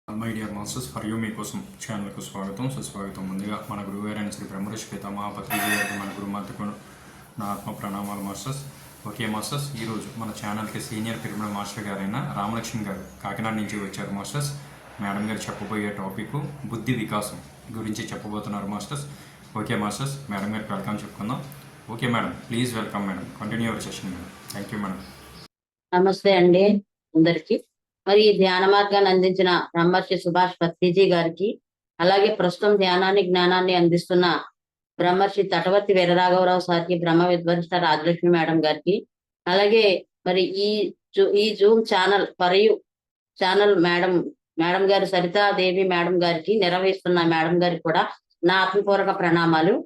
My dear masters for you మీకోసం ఛానల్కు స్వాగతం సుస్వాగతం. ముందుగా మన గురుగారైన శ్రీ బ్రహ్మర్షి పితామహ పత్రిజీ గారికి మన గురుమాతకు నా ఆత్మ ప్రణామాలు మాస్టర్స్. ఓకే మాస్టర్స్, ఈరోజు మన ఛానల్కి సీనియర్ పిరమిడ్ మాస్టర్ గారైన రామలక్ష్మి గారు కాకినాడ నుంచి వచ్చారు మాస్టర్స్. మేడం గారు చెప్పబోయే టాపిక్ బుద్ధి వికాసం గురించి చెప్పబోతున్నారు మాస్టర్స్. ఓకే మాస్టర్స్, మేడం గారికి వెల్కమ్ చెప్పుకుందాం. Okay madam, please welcome madam, continue our session madam. Thank you madam. నమస్తే అండి అందరికి. మరి ఈ ధ్యాన మార్గాన్ని అందించిన బ్రహ్మర్షి సుభాష్ పత్రిజీ గారికి, అలాగే ప్రస్తుతం ధ్యానాన్ని జ్ఞానాన్ని అందిస్తున్న బ్రహ్మర్షి తటవర్తి వీరరాఘవరావు సార్కి, బ్రహ్మ విద్వరిష్ట రాజలక్ష్మి మేడం గారికి, అలాగే మరి ఈ జూమ్ ఛానల్ మరియు ఛానల్ మేడం గారు సరితాదేవి మేడం గారికి నిర్వహిస్తున్న మేడం గారికి కూడా నా ఆత్మపూర్వక ప్రణామాలు.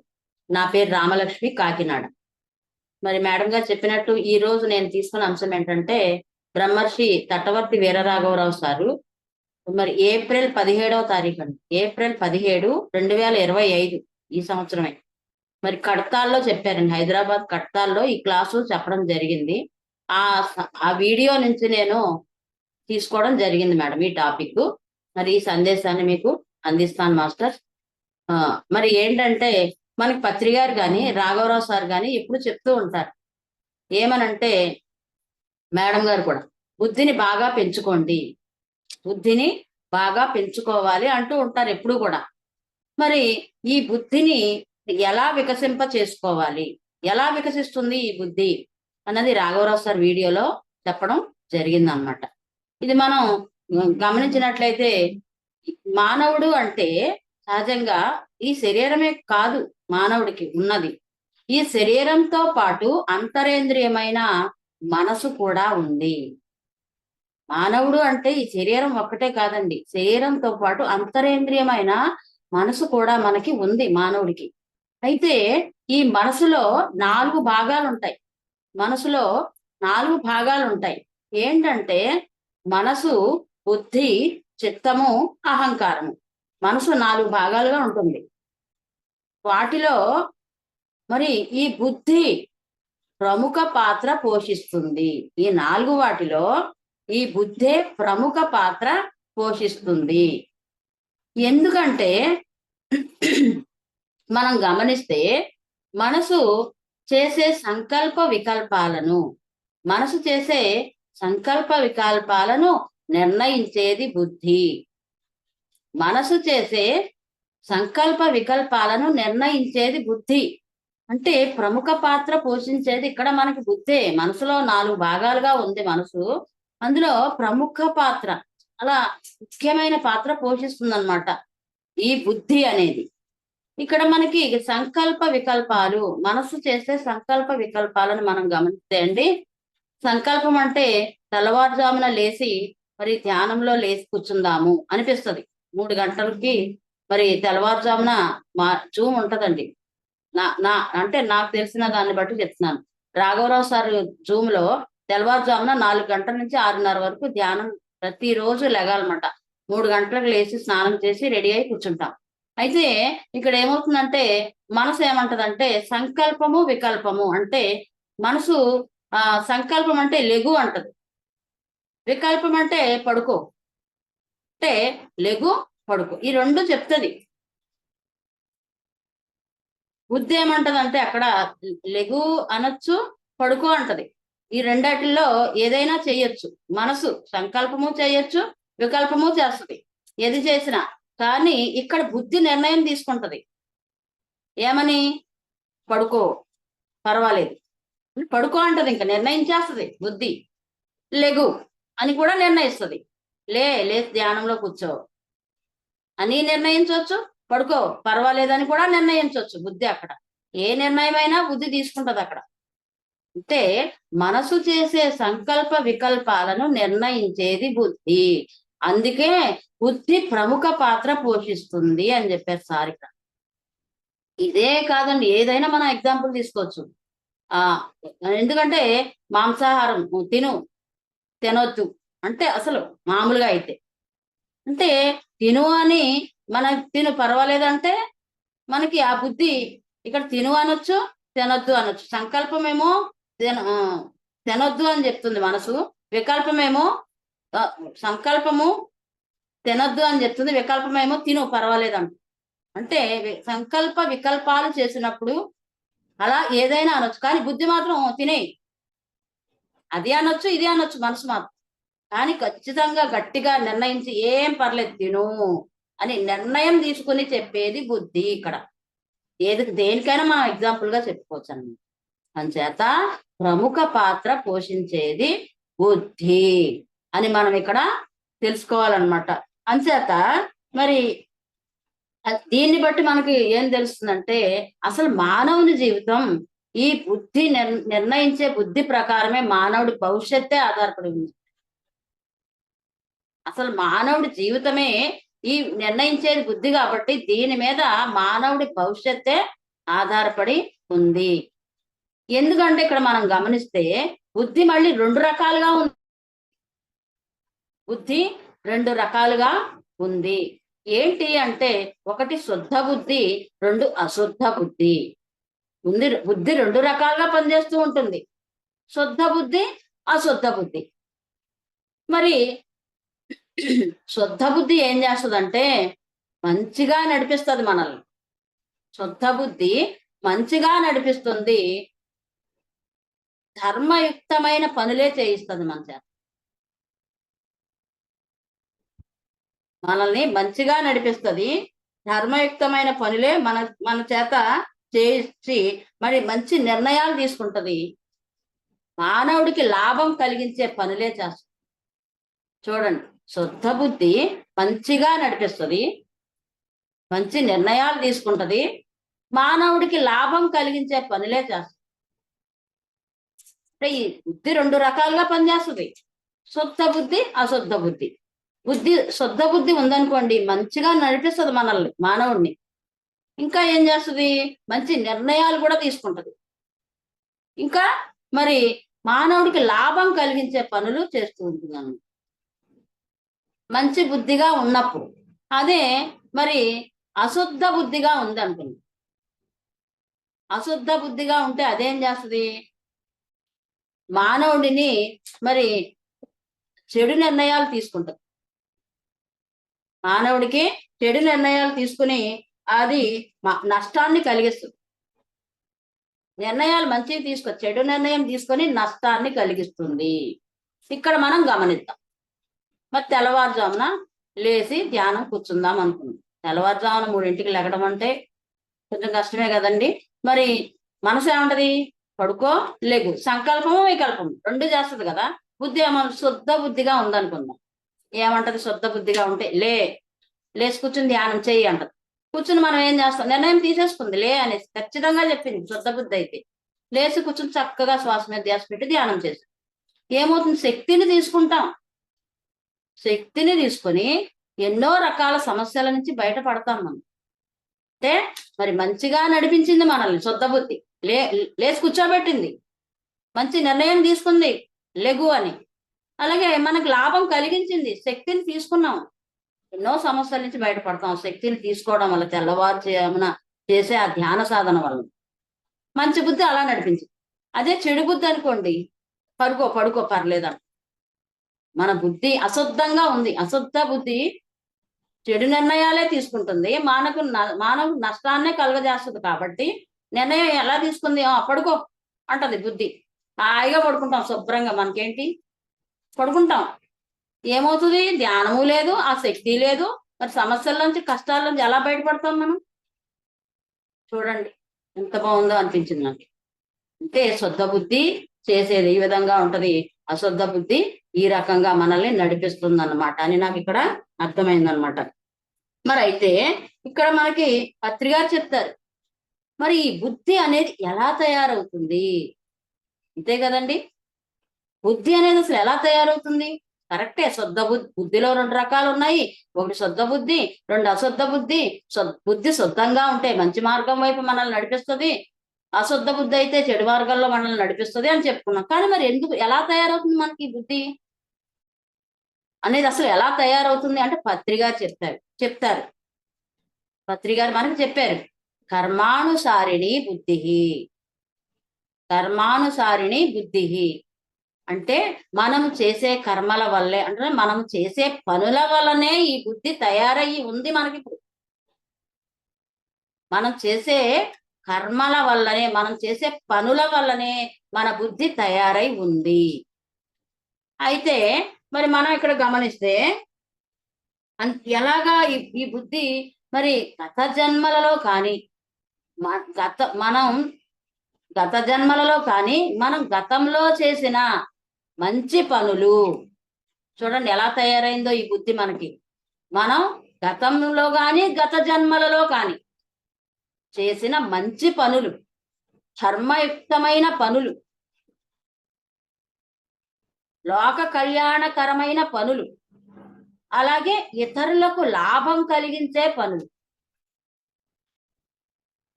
నా పేరు రామలక్ష్మి, కాకినాడ. మరి మేడం గారు చెప్పినట్టు ఈ రోజు నేను తీసుకున్న అంశం ఏంటంటే, బ్రహ్మర్షి తటవర్తి వీరరాఘవరావు సారు మరి ఏప్రిల్ 17వ తారీఖు అండి, ఏప్రిల్ 17, 2025 ఈ సంవత్సరమే మరి కడతాల్లో చెప్పారండి. హైదరాబాద్ కడతాల్లో ఈ క్లాసు చెప్పడం జరిగింది. ఆ వీడియో నుంచి నేను తీసుకోవడం జరిగింది మేడం ఈ టాపిక్. మరి ఈ సందేశాన్ని మీకు అందిస్తాను మాస్టర్. మరి ఏంటంటే, మనకి పత్రి గారు కానీ రాఘవరావు సార్ కానీ ఎప్పుడు చెప్తూ ఉంటారు ఏమనంటే, మేడం గారు కూడా బుద్ధిని బాగా పెంచుకోండి, బుద్ధిని బాగా పెంచుకోవాలి అంటూ ఉంటారు ఎప్పుడు కూడా. మరి ఈ బుద్ధిని ఎలా వికసింప చేసుకోవాలి, ఎలా వికసిస్తుంది ఈ బుద్ధి అన్నది రాఘవరావు సార్ వీడియోలో చెప్పడం జరిగిందనమాట. ఇది మనం గమనించినట్లయితే, మానవుడు అంటే సహజంగా ఈ శరీరమే కాదు మానవుడికి ఉన్నది, ఈ శరీరంతో పాటు అంతరేంద్రియమైన మనసు కూడా ఉంది. మానవుడు అంటే ఈ శరీరం ఒక్కటే కాదండి, శరీరంతో పాటు అంతరేంద్రియమైన మనసు కూడా మనకి ఉంది మానవుడికి. అయితే ఈ మనసులో 4 భాగాలు ఉంటాయి. మనసులో 4 భాగాలు ఉంటాయి. ఏంటంటే మనసు, బుద్ధి, చిత్తము, అహంకారము. మనసు 4 భాగాలుగా ఉంటుంది. వాటిలో మరి ఈ బుద్ధి ప్రముఖ పాత్ర పోషిస్తుంది. ఈ 4 వాటిలో ఈ బుద్ధే ప్రముఖ పాత్ర పోషిస్తుంది. ఎందుకంటే మనం గమనిస్తే మనసు చేసే సంకల్ప వికల్పాలను నిర్ణయించేది బుద్ధి. మనసు చేసే సంకల్ప వికల్పాలను నిర్ణయించేది బుద్ధి అంటే ప్రముఖ పాత్ర పోషించేది ఇక్కడ మనకి బుద్ధే. మనసులో 4 భాగాలుగా ఉంది మనసు, అందులో ప్రముఖ పాత్ర, అలా ముఖ్యమైన పాత్ర పోషిస్తుంది అనమాట ఈ బుద్ధి అనేది. ఇక్కడ మనకి సంకల్ప వికల్పాలు, మనసు చేసే సంకల్ప వికల్పాలను మనం గమనిస్తే అండి, సంకల్పం అంటే తెల్లవారుజామున లేచి మరి ధ్యానంలో లేచి కూర్చుందాము అనిపిస్తుంది. 3 గంటలకి మరి తెల్లవారుజామున మా జూమ్ ఉంటదండి. అంటే నాకు తెలిసిన దాన్ని బట్టి చెప్తున్నాను. రాఘవరావు సార్ జూమ్ లో తెల్లవారుజామున 4 గంటల నుంచి 6:30 వరకు ధ్యానం ప్రతిరోజు లెగాలన్నమాట. 3 గంటలకు లేచి స్నానం చేసి రెడీ అయి కూర్చుంటాం. అయితే ఇక్కడ ఏమవుతుందంటే, మనసు ఏమంటదంటే సంకల్పము వికల్పము అంటే, మనసు సంకల్పం అంటే లెగు అంటది, వికల్పం అంటే పడుకో అంటే లెగు పడుకో, ఈ 2 చెప్తుంది. బుద్ధి ఏమంటదంటే అక్కడ లెగు అనొచ్చు, పడుకో అంటది. ఈ రెండాటిల్లో ఏదైనా చెయ్యొచ్చు. మనసు సంకల్పము చేయొచ్చు, వికల్పము చేస్తుంది, ఏది చేసినా. కానీ ఇక్కడ బుద్ధి నిర్ణయం తీసుకుంటది. ఏమని? పడుకో, పర్వాలేదు, పడుకో అంటది. ఇంకా నిర్ణయించేస్తుంది బుద్ధి. లెగు అని కూడా నిర్ణయిస్తుంది. లేచి ధ్యానంలో కూర్చో అని నిర్ణయించవచ్చు, పడుకో పర్వాలేదని కూడా నిర్ణయించవచ్చు బుద్ధి. అక్కడ ఏ నిర్ణయమైనా బుద్ధి తీసుకుంటది అక్కడ. అంటే మనసు చేసే సంకల్ప వికల్పాలను నిర్ణయించేది బుద్ధి. అందుకే బుద్ధి ప్రముఖ పాత్ర పోషిస్తుంది అని చెప్పారు సార్ ఇక్కడ. ఇదే కాదండి, ఏదైనా మనం ఎగ్జాంపుల్ తీసుకోవచ్చు. ఎందుకంటే మాంసాహారం తినొద్దు అంటే అసలు మామూలుగా అయితే, అంటే తిను అని తిను పర్వాలేదంటే మనకి ఆ బుద్ధి ఇక్కడ తిను అనొచ్చు, తినొద్దు అనొచ్చు. సంకల్పమేమో తినొద్దు అని చెప్తుంది మనసు, వికల్పమేమో సంకల్పము తినొద్దు అని చెప్తుంది, వికల్పమేమో తిను పర్వాలేదంట. అంటే సంకల్ప వికల్పాలు చేసినప్పుడు అలా ఏదైనా అనొచ్చు, కానీ బుద్ధి మాత్రం తినేయి, అది అనొచ్చు ఇది అనొచ్చు మనసు మాత్రం. కానీ ఖచ్చితంగా గట్టిగా నిర్ణయించి ఏం పర్లేదు తిను అని నిర్ణయం తీసుకుని చెప్పేది బుద్ధి ఇక్కడ. దేనికైనా మనం ఎగ్జాంపుల్ గా చెప్పుకోవచ్చు అన్నమాట. అంచేత ప్రముఖ పాత్ర పోషించేది బుద్ధి అని మనం ఇక్కడ తెలుసుకోవాలన్నమాట. అంచేత మరి దీన్ని బట్టి మనకి ఏం తెలుస్తుందంటే అసలు మానవుని జీవితం ఈ బుద్ధి నిర్ణయించే బుద్ధి ప్రకారమే మానవుడి భవిష్యత్తే ఆధారపడి ఉంది. అసలు మానవుడి జీవితమే ఈ నిర్ణయించేది బుద్ధి కాబట్టి దీని మీద మానవుడి భవిష్యత్తే ఆధారపడి ఉంది. ఎందుకంటే ఇక్కడ మనం గమనిస్తే బుద్ధి మళ్ళీ రెండు రకాలుగా ఉంది. బుద్ధి రెండు రకాలుగా ఉంది. ఏంటి అంటే ఒకటి శుద్ధ బుద్ధి, రెండు అశుద్ధ బుద్ధి. బుద్ధి రెండు రకాలుగా పనిచేస్తూ ఉంటుంది, శుద్ధ బుద్ధి అశుద్ధ బుద్ధి. మరి శుద్ధ బుద్ధి ఏం చేస్తుందంటే మంచిగా నడిపిస్తుంది మనల్ని. శుద్ధ బుద్ధి మంచిగా నడిపిస్తుంది, ధర్మయుక్తమైన పనులే చేయిస్తుంది మన చేత. మనల్ని మంచిగా నడిపిస్తుంది, ధర్మయుక్తమైన పనులే మన చేత చేసి మరి మంచి నిర్ణయాలు తీసుకుంటది, మానవుడికి లాభం కలిగించే పనులే చేస్తుంది. చూడండి, శుద్ధ బుద్ధి మంచిగా నడిపిస్తుంది, మంచి నిర్ణయాలు తీసుకుంటది, మానవుడికి లాభం కలిగించే పనులే చేస్తుంది. అంటే ఈ బుద్ధి రెండు రకాలుగా పనిచేస్తుంది, శుద్ధ బుద్ధి అశుద్ధ బుద్ధి. శుద్ధ బుద్ధి ఉందనుకోండి మంచిగా నడిపిస్తుంది మనల్ని, మానవుడిని. ఇంకా ఏం చేస్తుంది, మంచి నిర్ణయాలు కూడా తీసుకుంటది, ఇంకా మరి మానవుడికి లాభం కలిగించే పనులు చేస్తూ ఉంటుంది మంచి బుద్ధిగా ఉన్నప్పుడు. అదే మరి అశుద్ధ బుద్ధిగా ఉందనుకోండి, అశుద్ధ బుద్ధిగా ఉంటే అదేం చేస్తుంది, మానవుడిని మరి చెడు నిర్ణయాలు తీసుకుంటుంది. మానవుడికి చెడు నిర్ణయాలు తీసుకుని అది నష్టాన్ని కలిగిస్తుంది. నిర్ణయాలు మంచివి చెడు నిర్ణయం తీసుకొని నష్టాన్ని కలిగిస్తుంది. ఇక్కడ మనం గమనిద్దాం. మరి తెల్లవారుజామున లేచి ధ్యానం కూర్చుందాం అనుకున్నాం. తెల్లవారుజామున 3ంటికి లెగడం అంటే కొంచెం కష్టమే కదండి. మరి మనసు ఏమంటది, పడుకో లెగు, సంకల్పము వికల్పము రెండు చేస్తుంది కదా. బుద్ధి ఏమన్నా శుద్ధ బుద్ధిగా ఉందనుకుందాం, ఏమంటది, శుద్ధ బుద్ధిగా ఉంటే లేచి కూర్చుని ధ్యానం చెయ్యి అంటది. కూర్చుని మనం ఏం చేస్తాం, నిర్ణయం తీసేసుకుంది లే అనేసి ఖచ్చితంగా చెప్పింది శుద్ధ బుద్ధి అయితే. లేచి కూర్చుని చక్కగా శ్వాస మీద ధ్యాస పెట్టి ధ్యానం చేస్తాం. ఏమవుతుంది, శక్తిని తీసుకుంటాం. శక్తిని తీసుకొని ఎన్నో రకాల సమస్యల నుంచి బయటపడతాం మనం. అంటే మరి మంచిగా నడిపించింది మనల్ని శుద్ధ బుద్ధి, లేచి కూర్చోబెట్టింది, మంచి నిర్ణయం తీసుకుంది లెగు అని. అలాగే మనకు లాభం కలిగించింది, శక్తిని తీసుకున్నాం, ఎన్నో సమస్యల నుంచి బయటపడతాం శక్తిని తీసుకోవడం వల్ల, తెల్లవారుజామున చేసే ఆ ధ్యాన సాధన వల్ల. మంచి బుద్ధి అలా నడిపించింది. అదే చెడు బుద్ధి అనుకోండి, పడుకో పర్లేదంట. మన బుద్ధి అశుద్ధంగా ఉంది. అశుద్ధ బుద్ధి చెడు నిర్ణయాలే తీసుకుంటుంది, మానవుడు నష్టాన్నే కలుగజేస్తుంది. కాబట్టి నిర్ణయం ఎలా తీసుకుంది, పడుకో అంటది బుద్ధి. హాయిగా పడుకుంటాం శుభ్రంగా, మనకేంటి పడుకుంటాం. ఏమవుతుంది, ధ్యానము లేదు, ఆ శక్తి లేదు, మరి సమస్యల నుంచి కష్టాల నుంచి ఎలా బయటపడతాం మనం. చూడండి ఎంత బాగుందో అనిపించింది నాకు. అంటే శుద్ధ బుద్ధి చేసేది ఈ విధంగా ఉంటది, అశుద్ధ బుద్ధి ఈ రకంగా మనల్ని నడిపిస్తుంది అన్నమాట అని నాకు ఇక్కడ అర్థమైందనమాట. మరి అయితే ఇక్కడ మనకి పత్రిగారు చెప్తారు, మరి ఈ బుద్ధి అనేది ఎలా తయారవుతుంది. అంతే కదండి, బుద్ధి అనేది అసలు ఎలా తయారవుతుంది. కరెక్టే, శుద్ధ బుద్ధిలో రెండు రకాలు ఉన్నాయి, ఒకటి శుద్ధ బుద్ధి, రెండు అశుద్ధ బుద్ధి. బుద్ధి శుద్ధంగా ఉంటే మంచి మార్గం వైపు మనల్ని నడిపిస్తుంది, అశుద్ధ బుద్ధి అయితే చెడు మార్గంలో మనల్ని నడిపిస్తుంది అని చెప్పుకున్నాం. కానీ మరి ఎలా తయారవుతుంది మనకి బుద్ధి అనేది, అసలు ఎలా తయారవుతుంది అంటే పత్రిగారు చెప్తారు. పత్రిగారు మనకి చెప్పారు, కర్మానుసారిణి బుద్ధి, కర్మానుసారిణి బుద్ధి అంటే మనం చేసే కర్మల వల్లే, అంటే మనం చేసే పనుల వల్లనే ఈ బుద్ధి తయారయ్యి ఉంది మనకి ఇప్పుడు. మనం చేసే కర్మల వల్లనే, మనం చేసే పనుల వల్లనే మన బుద్ధి తయారై ఉంది. అయితే మరి మనం ఇక్కడ గమనిస్తే ఎలాగా ఈ బుద్ధి మరి గత జన్మలలో కానీ మనం గత జన్మలలో కానీ మనం గతంలో చేసిన మంచి పనులు, చూడండి ఎలా తయారైందో ఈ బుద్ధి మనకి. మనం గతంలో కానీ గత జన్మలలో కానీ చేసిన మంచి పనులు, ధర్మయుక్తమైన పనులు, లోక కళ్యాణకరమైన పనులు, అలాగే ఇతరులకు లాభం కలిగించే పనులు.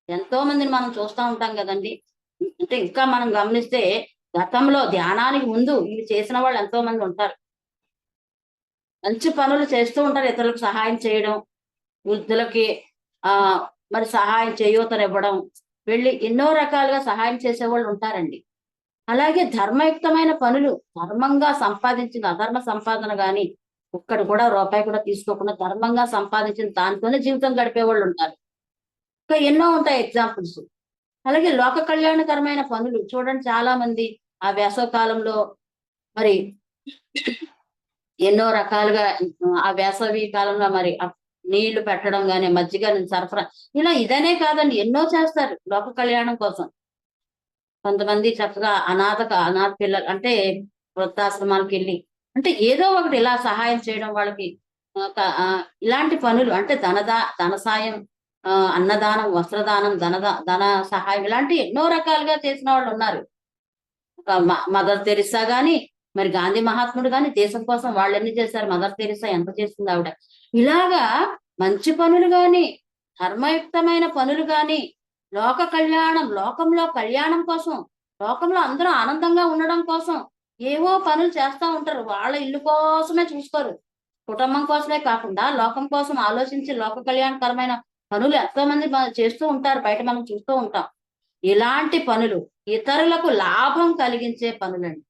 ఎంతో మందిని మనం చూస్తూ ఉంటాం కదండి. అంటే ఇంకా మనం గమనిస్తే గతంలో ధ్యానానికి ముందు ఇవి చేసిన వాళ్ళు ఎంతో మంది ఉంటారు. మంచి పనులు చేస్తూ ఉంటారు, ఇతరులకు సహాయం చేయడం, వృద్ధులకి ఆ మరి సహాయం చేయూతనివ్వడం, వెళ్ళి ఎన్నో రకాలుగా సహాయం చేసేవాళ్ళు ఉంటారండి. అలాగే ధర్మయుక్తమైన పనులు, ధర్మంగా సంపాదించిన, అధర్మ సంపాదన గాని ఒక్కడు కూడా రూపాయి కూడా తీసుకోకుండా ధర్మంగా సంపాదించిన దాంతోనే జీవితం గడిపేవాళ్ళు ఉంటారు. ఇంకా ఎన్నో ఉంటాయి ఎగ్జాంపుల్స్. అలాగే లోక కళ్యాణకరమైన పనులు చూడండి, చాలా మంది ఆ వేసవ కాలంలో మరి ఎన్నో రకాలుగా ఆ వేసవి కాలంలో మరి నీళ్లు పెట్టడం గాని, మజ్జిగ సరఫరా, ఇలా ఇదనే కాదండి, ఎన్నో చేస్తారు లోక కళ్యాణం కోసం. కొంతమంది చక్కగా అనాథ పిల్లలు అంటే వృద్ధాశ్రమాలకు వెళ్ళి, అంటే ఏదో ఒకటి ఇలా సహాయం చేయడం వాళ్ళకి. ఇలాంటి పనులు అంటే ధన సాయం, అన్నదానం, వస్త్రదానం, ధన సహాయం, ఇలాంటి ఎన్నో రకాలుగా చేసిన వాళ్ళు ఉన్నారు. మదర్ తెరిసా గాని, మరి గాంధీ మహాత్ముడు గాని దేశం కోసం వాళ్ళు ఎన్ని చేశారు, మదర్ తెరిసా ఎంత చేసింది ఆవిడ. ఇలాగా మంచి పనులు గాని, ధర్మయుక్తమైన పనులు గాని, లోక కళ్యాణం, లోకంలో కళ్యాణం కోసం, లోకంలో అందరూ ఆనందంగా ఉండడం కోసం ఏవో పనులు చేస్తూ ఉంటారు. వాళ్ళ ఇల్లు కోసమే చూసుకోరు, కుటుంబం కోసమే కాకుండా లోకం కోసం ఆలోచించి లోక కళ్యాణకరమైన పనులు ఎంతో మంది చేస్తూ ఉంటారు, బయట మనం చూస్తూ ఉంటాం. ఇలాంటి పనులు ఇతరులకు లాభం కలిగించే పనులండి.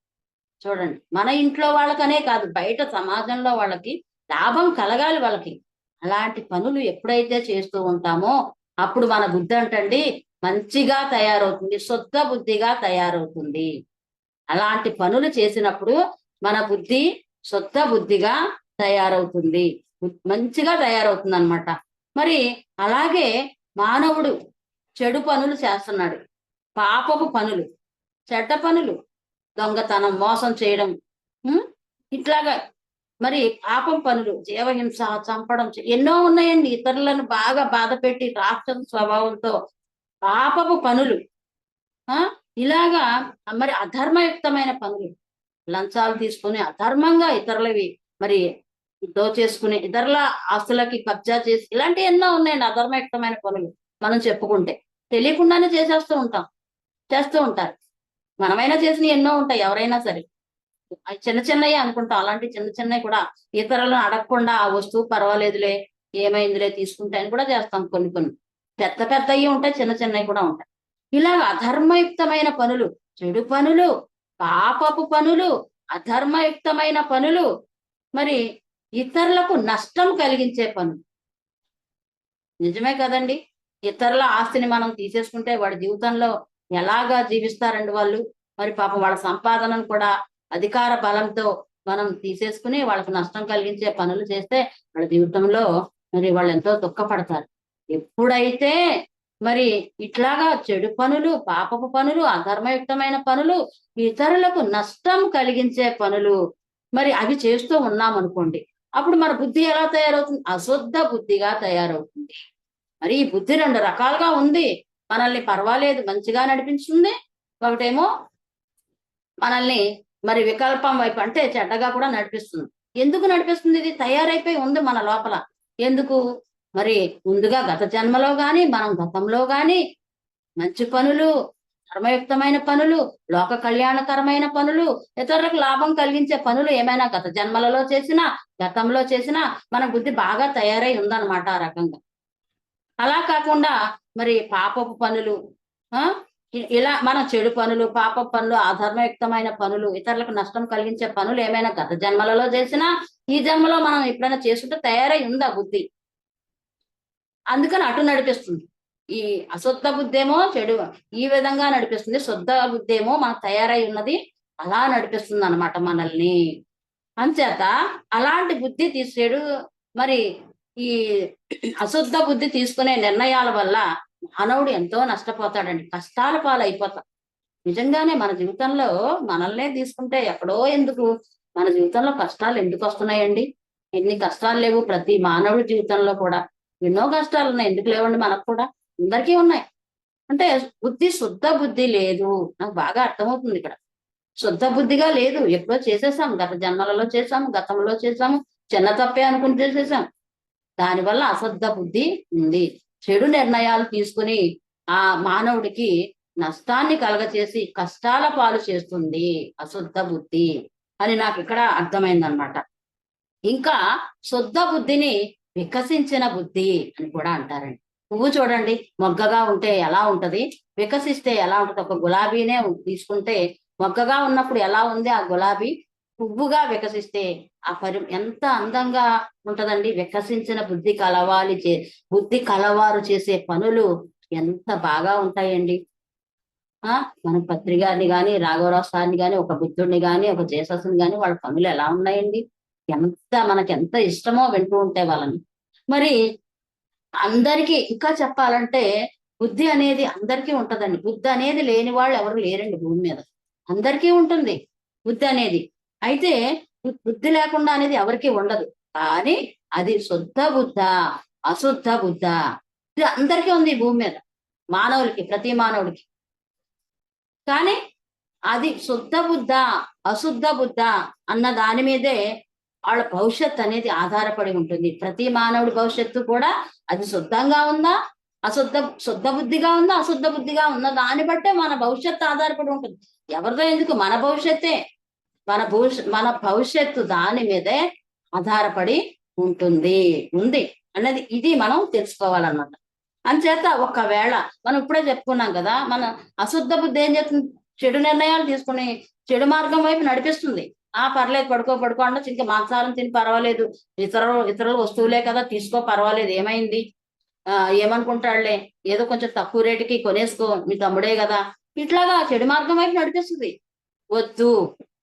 చూడండి, మన ఇంట్లో వాళ్ళకనే కాదు, బయట సమాజంలో వాళ్ళకి లాభం కలగాలి వాళ్ళకి. అలాంటి పనులు ఎప్పుడైతే చేస్తూ ఉంటామో అప్పుడు మన బుద్ధి అంటండి మంచిగా తయారవుతుంది, శుద్ధ బుద్ధిగా తయారవుతుంది. అలాంటి పనులు చేసినప్పుడు మన బుద్ధి శుద్ధ బుద్ధిగా తయారవుతుంది, మంచిగా తయారవుతుంది అన్నమాట. మరి అలాగే మానవుడు చెడు పనులు చేస్తున్నాడు, పాపపు పనులు, చెడ్డ పనులు, దొంగతనం, మోసం చేయడం, ఇట్లాగా మరి పాపం పనులు, జీవహింస, చంపడం, ఎన్నో ఉన్నాయండి. ఇతరులను బాగా బాధ పెట్టి రాక్షస స్వభావంతో పాపపు పనులు, ఇలాగా మరి అధర్మయుక్తమైన పనులు, లంచాలు తీసుకుని అధర్మంగా ఇతరులవి మరి దోచేసుకుని ఇతరుల ఆస్తులకి కబ్జా చేసి, ఇలాంటి ఎన్నో ఉన్నాయండి అధర్మయుక్తమైన పనులు. మనం చెప్పుకుంటే తెలియకుండానే చేస్తూ ఉంటారు. మనమైనా చేసిన ఎన్నో ఉంటాయి, ఎవరైనా సరే. అవి చిన్న చిన్నవి అనుకుంటాం, అలాంటి చిన్న చిన్నవి కూడా ఇతరులను అడగకుండా ఆ వస్తువు పర్వాలేదులే, ఏమైందిలే తీసుకుంటే అని కూడా చేస్తాం. కొన్ని పెద్ద పెద్దవి ఉంటాయి, చిన్న చిన్నవి కూడా ఉంటాయి. ఇలా అధర్మయుక్తమైన పనులు, చెడు పనులు, పాపపు పనులు, అధర్మయుక్తమైన పనులు, మరి ఇతరులకు నష్టం కలిగించే పనులు. నిజమే కదండి. ఇతరుల ఆస్తిని మనం తీసేసుకుంటే వాడి జీవితంలో ఎలాగా జీవిస్తారండి వాళ్ళు. మరి పాపం వాళ్ళ సంపాదనను కూడా అధికార బలంతో మనం తీసేసుకుని వాళ్ళకు నష్టం కలిగించే పనులు చేస్తే వాళ్ళ జీవితంలో మరి వాళ్ళు ఎంతో దుఃఖపడతారు. ఎప్పుడైతే మరి ఇట్లాగా చెడు పనులు, పాపపు పనులు, అధర్మయుక్తమైన పనులు, ఇతరులకు నష్టం కలిగించే పనులు మరి అవి చేస్తూ ఉన్నాం అనుకోండి, అప్పుడు మన బుద్ధి ఎలా తయారవుతుంది, అశుద్ధ బుద్ధిగా తయారవుతుంది. మరి ఈ బుద్ధి రెండు రకాలుగా ఉంది. మనల్ని పర్వాలేదు మంచిగా నడిపిస్తుంది, ఒకటేమో మనల్ని మరి వికల్పం వైపు అంటే చెడ్డగా కూడా నడిపిస్తుంది. ఎందుకు నడిపిస్తుంది? ఇది తయారైపోయి ఉంది మన లోపల. ఎందుకు? మరి ముందుగా గత జన్మలో గాని, మనం గతంలో గాని మంచి పనులు, ధర్మయుక్తమైన పనులు, లోక కళ్యాణకరమైన పనులు, ఇతరులకు లాభం కలిగించే పనులు ఏమైనా గత జన్మలలో చేసినా, గతంలో చేసినా మన బుద్ధి బాగా తయారై ఉందన్నమాట ఆ రకంగా. అలా కాకుండా మరి పాపపు పనులు, ఇలా మనం చెడు పనులు, పాప పనులు, అధర్మయుక్తమైన పనులు, ఇతరులకు నష్టం కలిగించే పనులు ఏమైనా గత జన్మలలో చేసినా ఈ జన్మలో మనం ఎప్పుడైనా చేసుకుంటే తయారై ఉంది ఆ బుద్ధి. అందుకని అటు నడిపిస్తుంది. ఈ అశుద్ధ బుద్ధి ఏమో చెడు ఈ విధంగా నడిపిస్తుంది. శుద్ధ బుద్ధి ఏమో మనకు తయారై ఉన్నది అలా నడిపిస్తుంది అనమాట మనల్ని. అంచేత అలాంటి బుద్ధి తీసేడు. మరి ఈ అశుద్ధ బుద్ధి తీసుకునే నిర్ణయాల వల్ల మానవుడు ఎంతో నష్టపోతాడండి, కష్టాల పాలైపోతాం. నిజంగానే మన జీవితంలో మనల్నే తీసుకుంటే ఎక్కడో ఎందుకు మన జీవితంలో కష్టాలు ఎందుకు వస్తున్నాయండి? ఎన్ని కష్టాలు లేవు ప్రతి మానవుడి జీవితంలో కూడా. ఎన్నో కష్టాలు ఉన్నాయి, ఎందుకు లేవండి? మనకు కూడా అందరికీ ఉన్నాయి. అంటే బుద్ధి శుద్ధ బుద్ధి లేదు. నాకు బాగా అర్థమవుతుంది ఇక్కడ. శుద్ధ బుద్ధిగా లేదు. ఎప్పుడో చేసేసాం, గత జన్మలలో చేసాము, గతంలో చేసాము, చిన్న తప్పే అనుకుని చేసేసాం. దానివల్ల అశుద్ధ బుద్ధి ఉంది. చెడు నిర్ణయాలు తీసుకుని ఆ మానవుడికి నష్టాన్ని కలగచేసి కష్టాల పాలు చేస్తుంది అశుద్ధ బుద్ధి అని నాకు ఇక్కడ అర్థమైందనమాట. ఇంకా శుద్ధ బుద్ధిని వికసించిన బుద్ధి అని కూడా అంటారండి. పువ్వు చూడండి, మొగ్గగా ఉంటే ఎలా ఉంటది, వికసిస్తే ఎలా ఉంటది. ఒక గులాబీనే తీసుకుంటే మొగ్గగా ఉన్నప్పుడు ఎలా ఉంది ఆ గులాబీ, పువ్వుగా వికసిస్తే ఎంత అందంగా ఉంటదండి. వికసించిన బుద్ధి బుద్ధి కలవారు చేసే పనులు ఎంత బాగా ఉంటాయండి. మన పత్రి గారిని గాని, రాఘవరావు సార్ని గాని, ఒక బుద్ధుడిని గాని, ఒక జేసస్ని గాని, వాళ్ళ పనులు ఎలా ఉన్నాయండి. మనకి ఎంత ఇష్టమో వింటూ ఉంటే వాళ్ళని. మరి అందరికీ ఇంకా చెప్పాలంటే బుద్ధి అనేది అందరికీ ఉంటదండి. బుద్ధి అనేది లేని వాళ్ళు ఎవరు లేరండి భూమి మీద. అందరికీ ఉంటుంది బుద్ధి అనేది. అయితే బుద్ధి లేకుండా అనేది ఎవరికీ ఉండదు. కానీ అది శుద్ధ బుద్ధ, అశుద్ధ బుద్ధ, ఇది అందరికీ ఉంది ఈ భూమి మీద, మానవులకి, ప్రతి మానవుడికి. కానీ అది శుద్ధ బుద్ధ, అశుద్ధ బుద్ధ అన్న దాని మీదే వాళ్ళ భవిష్యత్తు అనేది ఆధారపడి ఉంటుంది. ప్రతి మానవుడి భవిష్యత్తు కూడా అది శుద్ధంగా ఉందా, శుద్ధ బుద్ధిగా ఉందా, అశుద్ధ బుద్ధిగా ఉందా, దాన్ని బట్టే మన భవిష్యత్తు ఆధారపడి ఉంటుంది. ఎవరిదో ఎందుకు, మన భవిష్యత్తే, మన భవిష్యత్తు దాని మీదే ఆధారపడి ఉంది అన్నది ఇది మనం తెలుసుకోవాలన్నమాట. అంచేత ఒకవేళ మనం ఇప్పుడే చెప్పుకున్నాం కదా, మన అశుద్ధ బుద్ధి ఏం చేస్తుంది, చెడు నిర్ణయాలు తీసుకుని చెడు మార్గం వైపు నడిపిస్తుంది. పర్లేదు, పడుకో అంటే ఇంకా మాంసాహారం తిని పర్వాలేదు, ఇతరుల వస్తువులే కదా, తీసుకో పర్వాలేదు, ఏమైంది, ఏమనుకుంటాడులే, ఏదో కొంచెం తక్కువ రేటుకి కొనేసుకో, మీ తమ్ముడే కదా, ఇట్లాగా చెడు మార్గం వైపు నడిపిస్తుంది. వద్దు,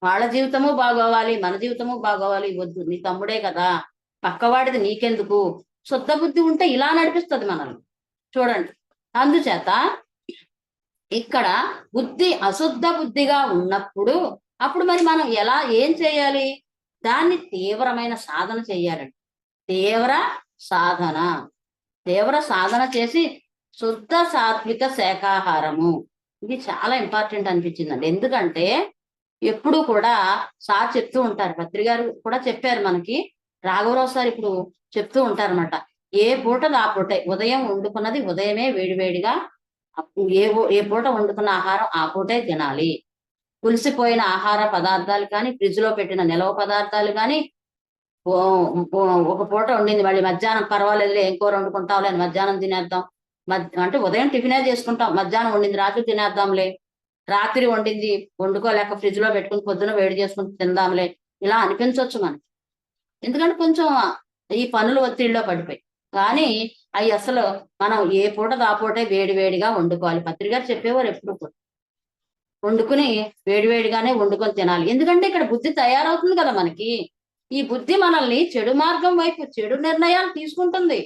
వాళ్ళ జీవితము బాగోవాలి, మన జీవితము బాగోవాలి, వద్దు, నీ తమ్ముడే కదా, పక్కవాడిది నీకెందుకు. శుద్ధ బుద్ధి ఉంటే ఇలా నడిపిస్తుంది మనల్ని. చూడండి, అందుచేత ఇక్కడ బుద్ధి అశుద్ధ బుద్ధిగా ఉన్నప్పుడు అప్పుడు మరి మనం ఏం చేయాలి, దాన్ని తీవ్రమైన సాధన చేయాలండి. తీవ్ర సాధన చేసి శుద్ధ సాత్విక శాకాహారము, ఇది చాలా ఇంపార్టెంట్ అనిపించిందండి. ఎందుకంటే ఎప్పుడు కూడా సార్ చెప్తూ ఉంటారు, పత్రి గారు కూడా చెప్పారు మనకి, రాఘవరావు సార్ ఇప్పుడు చెప్తూ ఉంటారన్నమాట. ఏ పూటది ఆ పూటే, ఉదయం వండుకున్నది ఉదయమే వేడివేడిగా, ఏ పూట వండుకున్న ఆహారం ఆ పూటే తినాలి. పులిసిపోయిన ఆహార పదార్థాలు కానీ, ఫ్రిడ్జ్ లో పెట్టిన నిలవ పదార్థాలు కానీ, ఒక పూట వండింది మళ్ళీ మధ్యాహ్నం పర్వాలేదులే, ఏం కూర వండుకుంటాంలే అని మధ్యాహ్నం తినేద్దాం. అంటే ఉదయం టిఫినే చేసుకుంటాం, మధ్యాహ్నం వండింది రాత్రి తినేద్దాంలే, రాత్రి వండింది వండుకోలేక ఫ్రిడ్జ్ లో పెట్టుకుని పొద్దున వేడి చేసుకుని తిందాంలే, ఇలా అనిపించవచ్చు మనకి. ఎందుకంటే కొంచెం ఈ పనులు ఒత్తిడిలో పడిపోయి. కానీ అవి అసలు మనం ఏ పూట ఆ పూటే వేడివేడిగా వండుకోవాలి. పత్రిక చెప్పేవారు ఎప్పుడు కూడా వండుకుని వేడివేడిగానే వండుకొని తినాలి. ఎందుకంటే ఇక్కడ బుద్ధి తయారవుతుంది కదా మనకి. ఈ బుద్ధి మనల్ని చెడు మార్గం వైపు, చెడు నిర్ణయాలు తీసుకుంటుంది.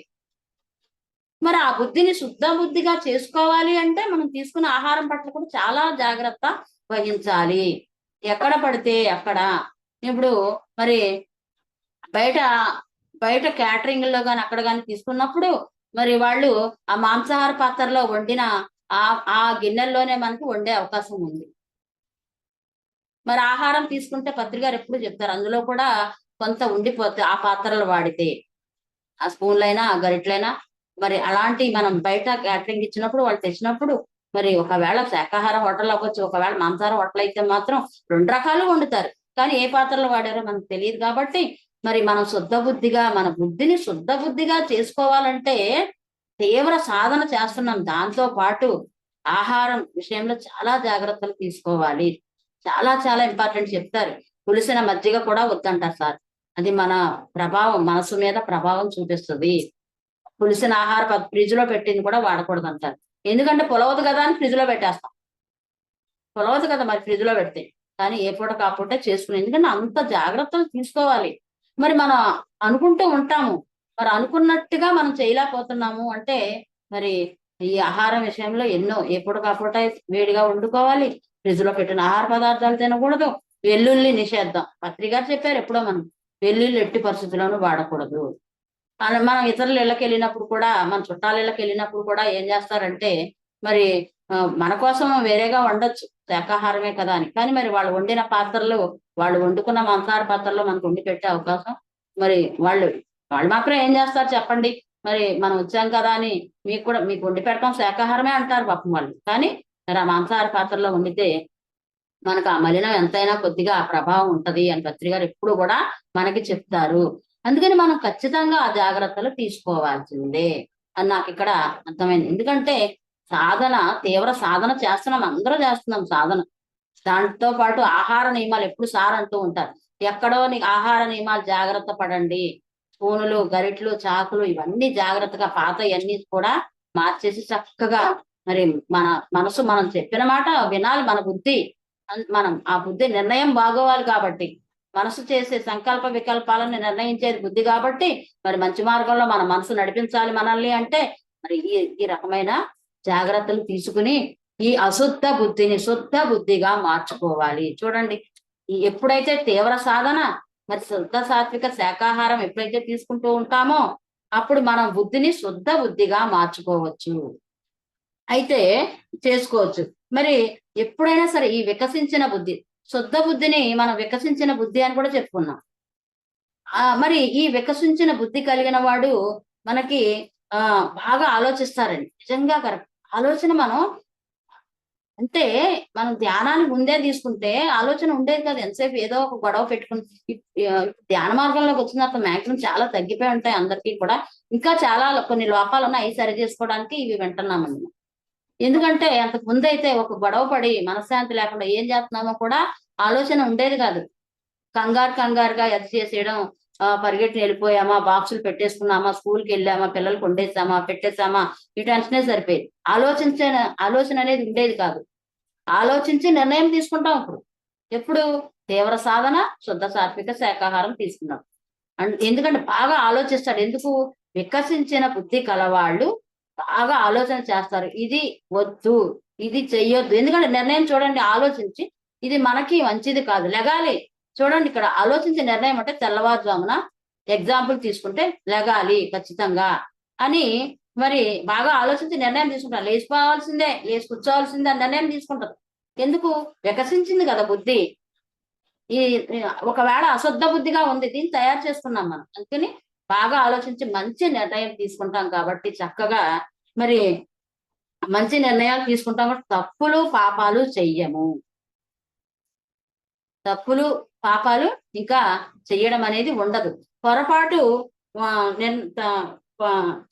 మరి ఆ బుద్ధిని శుద్ధ బుద్ధిగా చేసుకోవాలి అంటే మనం తీసుకున్న ఆహారం పట్ల కూడా చాలా జాగ్రత్త వహించాలి. ఎక్కడ పడితే అక్కడ, ఇప్పుడు మరి బయట క్యాటరింగ్ లో కానీ అక్కడ కానీ తీసుకున్నప్పుడు మరి వాళ్ళు ఆ మాంసాహార పాత్రలో వండిన ఆ గిన్నెల్లోనే మనకు వండే అవకాశం ఉంది. మరి ఆహారం తీసుకుంటే పత్రికారు ఎప్పుడు చెప్తారు, అందులో కూడా కొంత ఉండిపోతే ఆ పాత్రలు వాడితే, ఆ స్పూన్లైనా ఆ గరిట్లైనా, మరి అలాంటి మనం బయట క్యాటరింగ్ ఇచ్చినప్పుడు వాళ్ళు తెచ్చినప్పుడు మరి ఒకవేళ శాకాహార హోటల్ అవ్వచ్చు, ఒకవేళ మాంసాహార హోటల్ అయితే మాత్రం 2 రకాలు వండుతారు. కానీ ఏ పాత్రలు వాడారో మనకు తెలియదు. కాబట్టి మరి మనం మన బుద్ధిని శుద్ధ బుద్ధిగా చేసుకోవాలంటే తీవ్ర సాధన చేస్తున్నాం. దాంతో పాటు ఆహారం విషయంలో చాలా జాగ్రత్తలు తీసుకోవాలి. చాలా చాలా ఇంపార్టెంట్ చెప్తారు. పులిసిన మజ్జిగ కూడా వద్దంటారు సార్. అది మన మనసు మీద ప్రభావం చూపిస్తది. పులిసిన ఫ్రిడ్జ్ లో పెట్టింది కూడా వాడకూడదంటారు. ఎందుకంటే పులవదు కదా అని ఫ్రిడ్జ్ లో పెట్టేస్తాం. పులవదు కదా మరి ఫ్రిడ్జ్ లో పెడితే. కానీ ఏ పూట కాపుటే చేసుకుని ఎందుకంటే అంత జాగ్రత్తలు తీసుకోవాలి. మరి మనం అనుకుంటూ ఉంటాము. మరి అనుకున్నట్టుగా మనం చేయలేకపోతున్నాము అంటే మరి ఈ ఆహారం విషయంలో ఎన్నో ఏ పూట కాపూట వేడిగా వండుకోవాలి. ఫ్రిడ్జ్ లో పెట్టిన ఆహార పదార్థాలు తినకూడదు. వెల్లుల్లి నిషేధం. పత్రి గారు చెప్పారు ఎప్పుడో మనం. వెల్లుల్లి ఎట్టి పరిస్థితుల్లోనూ వాడకూడదు. మనం ఇతరుల ఇళ్ళకి వెళ్ళినప్పుడు కూడా మన చుట్టాల ఇళ్ళకి వెళ్ళినప్పుడు కూడా ఏం చేస్తారంటే మరి మన కోసం వేరేగా వండొచ్చు శాకాహారమే కదా అని. కానీ మరి వాళ్ళు వండిన పాత్రలు వాళ్ళు వండుకున్న మాంసాహార పాత్రలో మనకు వండి పెట్టే అవకాశం మరి వాళ్ళు వాళ్ళు మాత్రం ఏం చేస్తారు చెప్పండి. మరి మనం వచ్చాం కదా అని మీకు వండి పెడతాం శాకాహారమే అంటారు పాపం వాళ్ళు. కానీ మరి ఆ మాంసాహార పాత్రలో వండితే మనకు ఆ మలినం ఎంతైనా కొద్దిగా ఆ ప్రభావం ఉంటది అని పత్రి గారు ఎప్పుడు కూడా మనకి చెప్తారు. అందుకని మనం ఖచ్చితంగా ఆ జాగ్రత్తలు తీసుకోవాల్సిందే అని నాకు ఇక్కడ అర్థమైంది. ఎందుకంటే సాధన తీవ్ర సాధన చేస్తున్నాం, అందరూ చేస్తున్నాం సాధన. దాంతో పాటు ఆహార నియమాలు ఎప్పుడు సార్ అంటూ ఉంటారు. ఎక్కడో ఆహార నియమాలు జాగ్రత్త పడండి. స్పూనులు, గరిట్లు, చాకులు ఇవన్నీ జాగ్రత్తగా పాతయన్నీ కూడా మార్చేసి చక్కగా మరి మన మనసు మనం చెప్పిన మాట వినాలి. మన బుద్ధి మనం ఆ బుద్ధి నిర్ణయం బాగోవాలి కాబట్టి మనసు చేసే సంకల్ప వికల్పాలను నిర్ణయించేది బుద్ధి కాబట్టి మరి మంచి మార్గంలో మన మనసు నడిపించాలి మనల్ని అంటే మరి ఈ రకమైన జాగ్రత్తలు తీసుకుని ఈ అశుద్ధ బుద్ధిని శుద్ధ బుద్ధిగా మార్చుకోవాలి. చూడండి ఎప్పుడైతే తీవ్ర సాధన మరి శుద్ధ సాత్విక శాకాహారం ఎప్పుడైతే తీసుకుంటూ ఉంటామో అప్పుడు మనం బుద్ధిని శుద్ధ బుద్ధిగా మార్చుకోవచ్చు. అయితే చేసుకోవచ్చు. మరి ఎప్పుడైనా సరే ఈ వికసించిన బుద్ధి శుద్ధ బుద్ధిని మనం వికసించిన బుద్ధి అని కూడా చెప్పుకున్నాం. మరి ఈ వికసించిన బుద్ధి కలిగిన వాడు మనకి బాగా ఆలోచిస్తారండి. నిజంగా కరెక్ట్. ఆలోచన అంటే మనం ధ్యానాన్ని ముందే తీసుకుంటే ఆలోచన ఉండేది కాదు. ఎంతసేపు ఏదో ఒక గొడవ పెట్టుకుని ధ్యాన మార్గంలోకి వచ్చిన తర్వాత మాక్సిమం చాలా తగ్గిపోయి ఉంటాయి అందరికీ కూడా. ఇంకా చాలా కొన్ని లోపాలు ఉన్నాయి, అవి సరి చేసుకోవడానికి ఇవి వింటున్నామండి. ఎందుకంటే అంతకు ముందు అయితే ఒక గొడవ పడి మనశ్శాంతి లేకుండా ఏం చేస్తున్నామో కూడా ఆలోచన ఉండేది కాదు. కంగారుగా ఎత్త చేసేయడం, పరిగెట్టి వెళ్ళిపోయామా, బాక్సులు పెట్టేసుకున్నామా, స్కూల్కి వెళ్ళామా, పిల్లలకు వండేసామా, పెట్టేసామా, ఈ టెన్షనే సరిపోయేది. ఆలోచన అనేది ఉండేది కాదు. ఆలోచించి నిర్ణయం తీసుకుంటాం ఇప్పుడు. ఎప్పుడు తీవ్ర సాధన శుద్ధ సాత్విక శాకాహారం తీసుకున్నాం. ఎందుకంటే బాగా ఆలోచిస్తాడు. ఎందుకు వికసించిన బుద్ధి కలవాళ్ళు బాగా ఆలోచన చేస్తారు. ఇది వద్దు, ఇది చెయ్యొద్దు. ఎందుకంటే నిర్ణయం చూడండి ఆలోచించి ఇది మనకి మంచిది కాదు, లెగాలి. చూడండి ఇక్కడ ఆలోచించే నిర్ణయం అంటే తెల్లవారుజామున ఎగ్జాంపుల్ తీసుకుంటే లెగాలి ఖచ్చితంగా అని మరి బాగా ఆలోచించి నిర్ణయం తీసుకుంటారు. లేచిపోవాల్సిందే, లేచి కూర్చోవాల్సిందే అని నిర్ణయం తీసుకుంటారు. ఎందుకు వికసించింది కదా బుద్ధి. ఈ ఒకవేళ అశుద్ధ బుద్ధిగా ఉంది, దీన్ని తయారు చేసుకున్నాం మనం. అందుకని బాగా ఆలోచించి మంచి నిర్ణయం తీసుకుంటాం కాబట్టి చక్కగా మరి మంచి నిర్ణయాలు తీసుకుంటాం కాబట్టి తప్పులు పాపాలు చెయ్యము. తప్పులు పాపాలు ఇంకా చెయ్యడం అనేది ఉండదు. పొరపాటు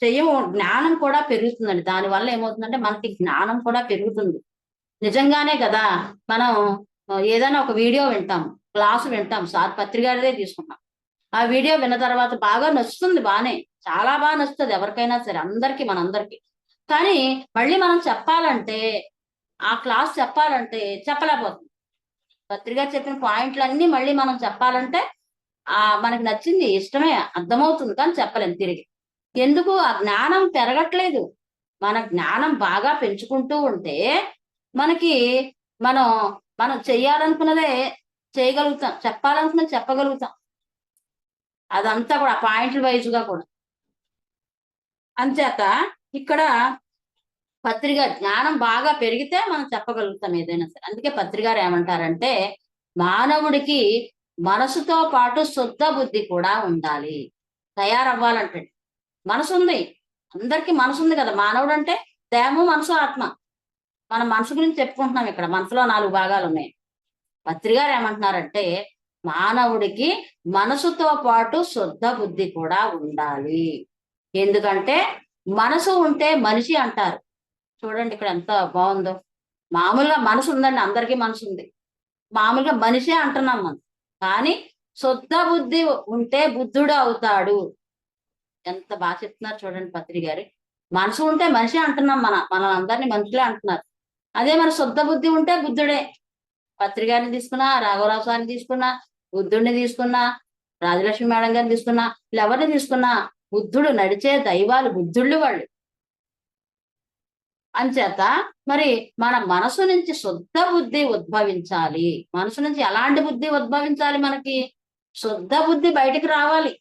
చెయ్యము. జ్ఞానం కూడా పెరుగుతుందండి. దానివల్ల ఏమవుతుందంటే మనకి జ్ఞానం కూడా పెరుగుతుంది. నిజంగానే కదా, మనం ఏదైనా ఒక వీడియో వింటాం, క్లాసు వింటాం, సార్ పత్రికారిదే తీసుకుంటాం. ఆ వీడియో విన్న తర్వాత బాగా నచ్చుతుంది, బానే చాలా బాగా నచ్చుతుంది ఎవరికైనా సరే, మనందరికి. కానీ మళ్ళీ మనం చెప్పాలంటే ఆ క్లాస్ చెప్పాలంటే చెప్పలేకపోతుంది. పత్రిక చెప్పిన పాయింట్లన్నీ మళ్ళీ మనం చెప్పాలంటే మనకి నచ్చింది ఇష్టమే అర్థమవుతుంది కానీ చెప్పలేం తిరిగి. ఎందుకు? ఆ జ్ఞానం పెరగట్లేదు. మన జ్ఞానం బాగా పెంచుకుంటూ ఉంటే మనకి మనం చెయ్యాలనుకున్నదే చేయగలుగుతాం, చెప్పాలనుకున్నది చెప్పగలుగుతాం. అదంతా కూడా పాయింట్ల వైజ్గా కూడా. అంచేత ఇక్కడ పత్రిక జ్ఞానం బాగా పెరిగితే మనం చెప్పగలుగుతాం ఏదైనా సరే. అందుకే పత్రికారు ఏమంటారంటే మానవుడికి మనసుతో పాటు శుద్ధ బుద్ధి కూడా ఉండాలి. తయారవ్వాలంటే మనసు ఉంది, అందరికీ మనసు ఉంది కదా. మానవుడు అంటే దేహము, మనసు, ఆత్మ. మనం మనసు గురించి చెప్పుకుంటున్నాం. ఇక్కడ మనసులో 4 భాగాలు ఉన్నాయి. పత్రికారు ఏమంటున్నారంటే మానవుడికి మనసుతో పాటు శుద్ధ బుద్ధి కూడా ఉండాలి. ఎందుకంటే మనసు ఉంటే మనిషి అంటారు. చూడండి ఇక్కడ ఎంత బాగుందో. మామూలుగా మనసు ఉందండి, అందరికీ మనసు ఉంది. మామూలుగా మనిషే అంటున్నాం మనం. కానీ శుద్ధ బుద్ధి ఉంటే బుద్ధుడు అవుతాడు. ఎంత బాగా చెప్తున్నారు చూడండి పత్రి గారు. మనసు ఉంటే మనిషే అంటున్నాం, మన అందరినీ మనుషులే అంటున్నారు. అదే మన శుద్ధ బుద్ధి ఉంటే బుద్ధుడే. పత్రి గారిని తీసుకున్నా, రాఘవరావు సార్ని తీసుకున్నా, బుద్ధుడిని తీసుకున్నా, రాజలక్ష్మి మేడం గారిని తీసుకున్నా, ఎవరిని తీసుకున్నా బుద్ధుడు నడిచే దైవాలు బుద్ధుళ్ళు వాళ్ళు. అంచేత మరి మన మనసు నుంచి శుద్ధ బుద్ధి ఉద్భవించాలి. మనసు నుంచి ఎలాంటి బుద్ధి ఉద్భవించాలి? మనకి శుద్ధ బుద్ధి బయటికి రావాలి,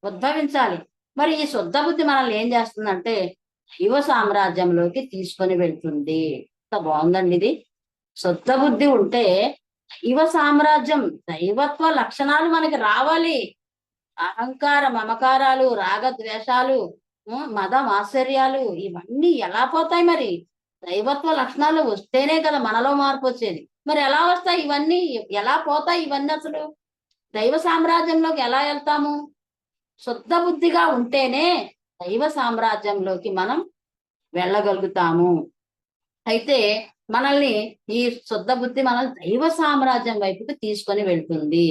ఉద్భవించాలి. మరి ఈ శుద్ధ బుద్ధి మనల్ని ఏం చేస్తుందంటే దైవ సామ్రాజ్యంలోకి తీసుకొని వెళ్తుంది. ఎంత బాగుందండి ఇది. శుద్ధ బుద్ధి ఉంటే దైవ సామ్రాజ్యం, దైవత్వ లక్షణాలు మనకి రావాలి. అహంకార మమకారాలు, రాగద్వేషాలు, మద మాత్సర్యాలు ఇవన్నీ ఎలా పోతాయి? మరి దైవత్వ లక్షణాలు వస్తేనే కదా మనలో మార్పు వచ్చేది. మరి ఎలా వస్తాయి ఇవన్నీ? ఎలా పోతాయి ఇవన్నీ? అసలు దైవ సామ్రాజ్యంలోకి ఎలా వెళ్తాము? శుద్ధ బుద్ధిగా ఉంటేనే దైవ సామ్రాజ్యంలోకి మనం వెళ్ళగలుగుతాము. అయితే మనల్ని ఈ శుద్ధ బుద్ధి మనల్ని దైవ సామ్రాజ్యం వైపుకి తీసుకొని వెళ్తుంది.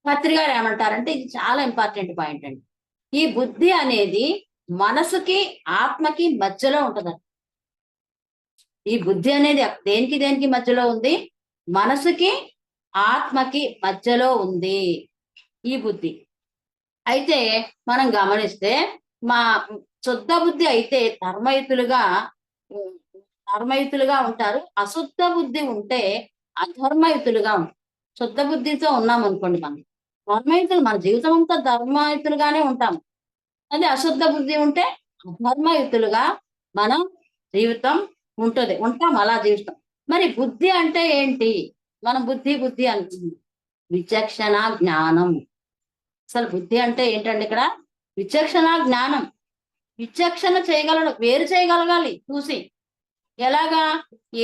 పత్రి గారు ఏమంటారంటే ఇది చాలా ఇంపార్టెంట్ పాయింట్ అండి. ఈ బుద్ధి అనేది మనసుకి ఆత్మకి మధ్యలో ఉంటది. ఈ బుద్ధి అనేది దేనికి దేనికి మధ్యలో ఉంది? మనసుకి ఆత్మకి మధ్యలో ఉంది ఈ బుద్ధి. అయితే మనం గమనిస్తే మా శుద్ధ బుద్ధి అయితే ధర్మయుతులుగా ఉంటారు. అశుద్ధ బుద్ధి ఉంటే అధర్మయుతులుగా ఉంటారు. శుద్ధ బుద్ధితో ఉన్నాం అనుకోండి, మనం ధర్మయుతులు, మన జీవితం అంతా ధర్మయుతులుగానే ఉంటాం. అదే అశుద్ధ బుద్ధి ఉంటే అధర్మయుతులుగా మనం జీవితం ఉంటాం, అలా జీవిస్తాం. మరి బుద్ధి అంటే ఏంటి? మనం బుద్ధి అంటున్నాం. విచక్షణ జ్ఞానం. అసలు బుద్ధి అంటే ఏంటండి? ఇక్కడ విచక్షణ జ్ఞానం. విచక్షణ వేరు చేయగలగాలి చూసి. ఎలాగా?